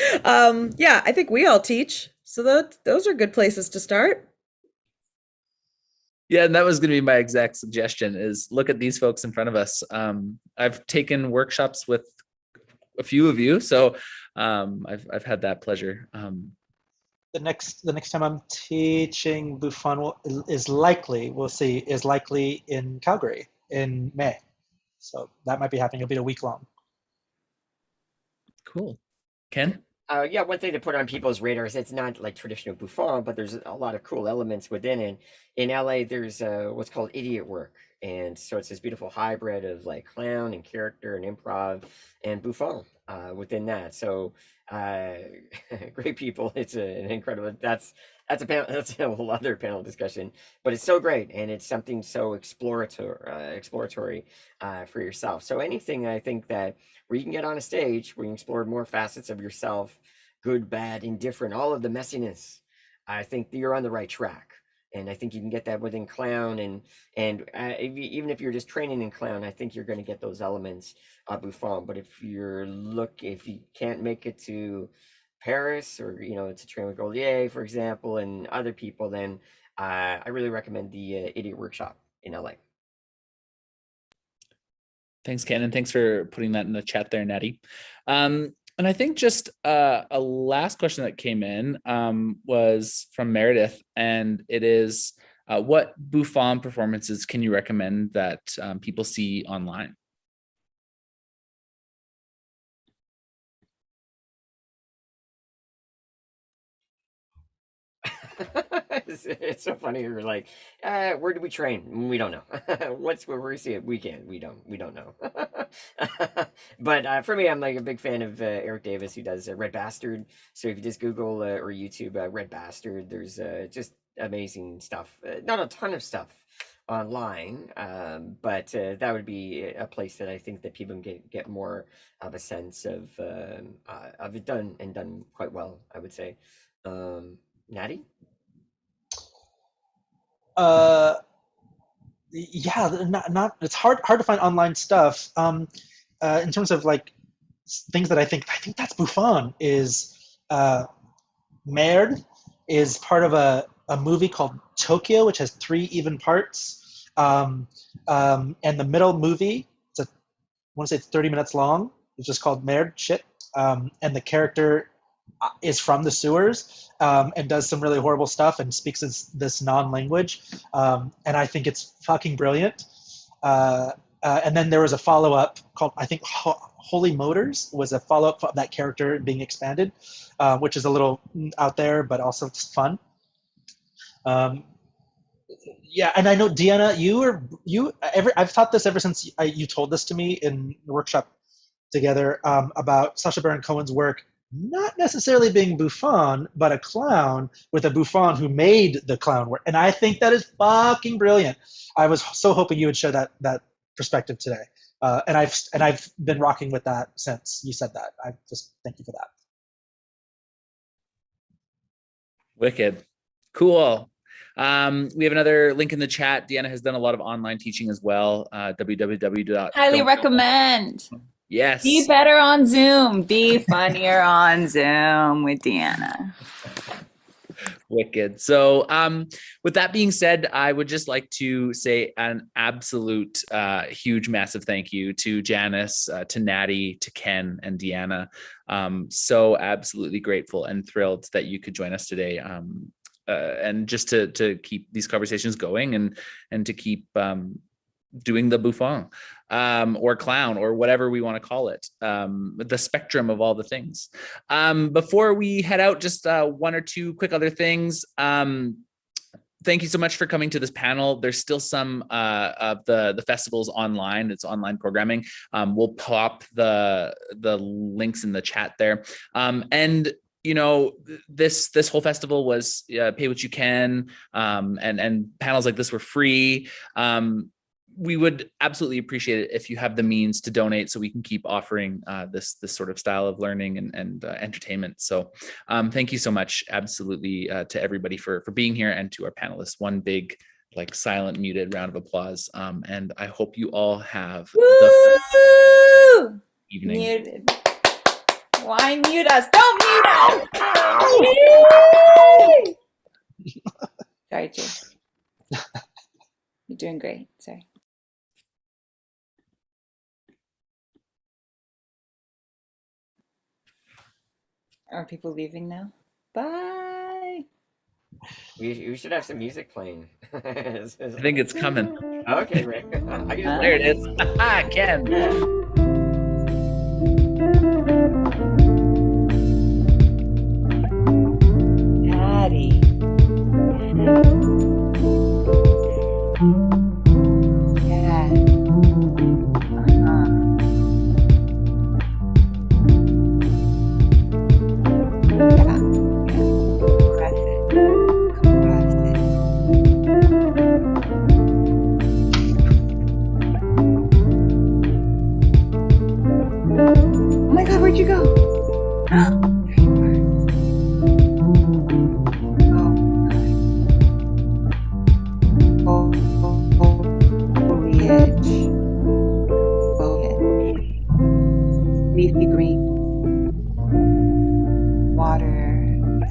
Yeah, I think we all teach. So those are good places to start. Yeah, and that was going to be my exact suggestion, is look at these folks in front of us. I've taken workshops with a few of you, so I've had that pleasure. The next time I'm teaching Bouffon is likely in Calgary in May. So that might be happening. It'll be a week long. Cool. Ken? Yeah, one thing to put on people's radars, it's not like traditional Bouffon, but there's a lot of cool elements within it. In LA, there's what's called idiot work. And so it's this beautiful hybrid of like clown and character and improv and Bouffon within that. So great people. It's an incredible, that's a whole other panel discussion, but it's so great. And it's something so exploratory for yourself. So anything I think that where you can get on a stage, where you can explore more facets of yourself, good, bad, indifferent, all of the messiness, I think you're on the right track. And I think you can get that within clown, and even if you're just training in clown, I think you're going to get those elements of Bouffon. But if you can't make it to Paris, or to train with Gaulier, for example, and other people, then I really recommend the Idiot Workshop in LA. Thanks, Ken, and thanks for putting that in the chat there, Natty. And I think just a last question that came in was from Meredith, and it is, what Bouffon performances can you recommend that people see online? It's so funny. You're like, where do we train? We don't know. Where we see it? We don't know. But for me, I'm like a big fan of Eric Davis, who does Red Bastard. So if you just Google or YouTube Red Bastard, there's just amazing stuff. Not a ton of stuff online, but that would be a place that I think that people can get more of a sense of it done quite well, I would say. Natty? Yeah, not it's hard to find online stuff. In terms of like things that I think that's Bouffon is Merde is part of a movie called Tokyo, which has 3 even parts. And the middle movie, I want to say it's 30 minutes long. It's just called Merde shit. And the character is from the sewers and does some really horrible stuff and speaks this non-language. And I think it's fucking brilliant. And then there was a follow-up called, I think, Holy Motors was a follow-up of that character being expanded, which is a little out there, but also fun. Yeah, and I know, Deanna, I've taught this ever since you told this to me in the workshop together about Sacha Baron Cohen's work, not necessarily being Bouffon, but a clown with a Bouffon who made the clown work. And I think that is fucking brilliant. I was so hoping you would share that perspective today. And I've been rocking with that since you said that. I just thank you for that. Wicked. Cool. We have another link in the chat. Deanna has done a lot of online teaching as well. www. Highly recommend. Yes. Be better on Zoom. Be funnier on Zoom with Deanna. Wicked. So with that being said, I would just like to say an absolute huge, massive thank you to Janice, to Natty, to Ken, and Deanna. So absolutely grateful and thrilled that you could join us today. And just to keep these conversations going and to keep doing the Bouffon or clown or whatever we want to call it, the spectrum of all the things. Before we head out, just one or two quick other things. Thank you so much for coming to this panel. There's still some of the festivals online. It's online programming. We'll pop the links in the chat there. And you know, this whole festival was pay what you can, and panels like this were free. We would absolutely appreciate it if you have the means to donate so we can keep offering this sort of style of learning and entertainment. So thank you so much, absolutely, to everybody for being here, and to our panelists. One big, like, silent, muted round of applause. And I hope you all have the evening. Muted. Why mute us? Don't mute us! Sorry, Jay. You're doing great. Sorry. Are people leaving now? Bye. You should have some music playing. I think it's coming. Okay, Rick. There it is. Ken. Patty. Yeah. Oh my God, where'd you go? There you are. Foliage. Leafy green.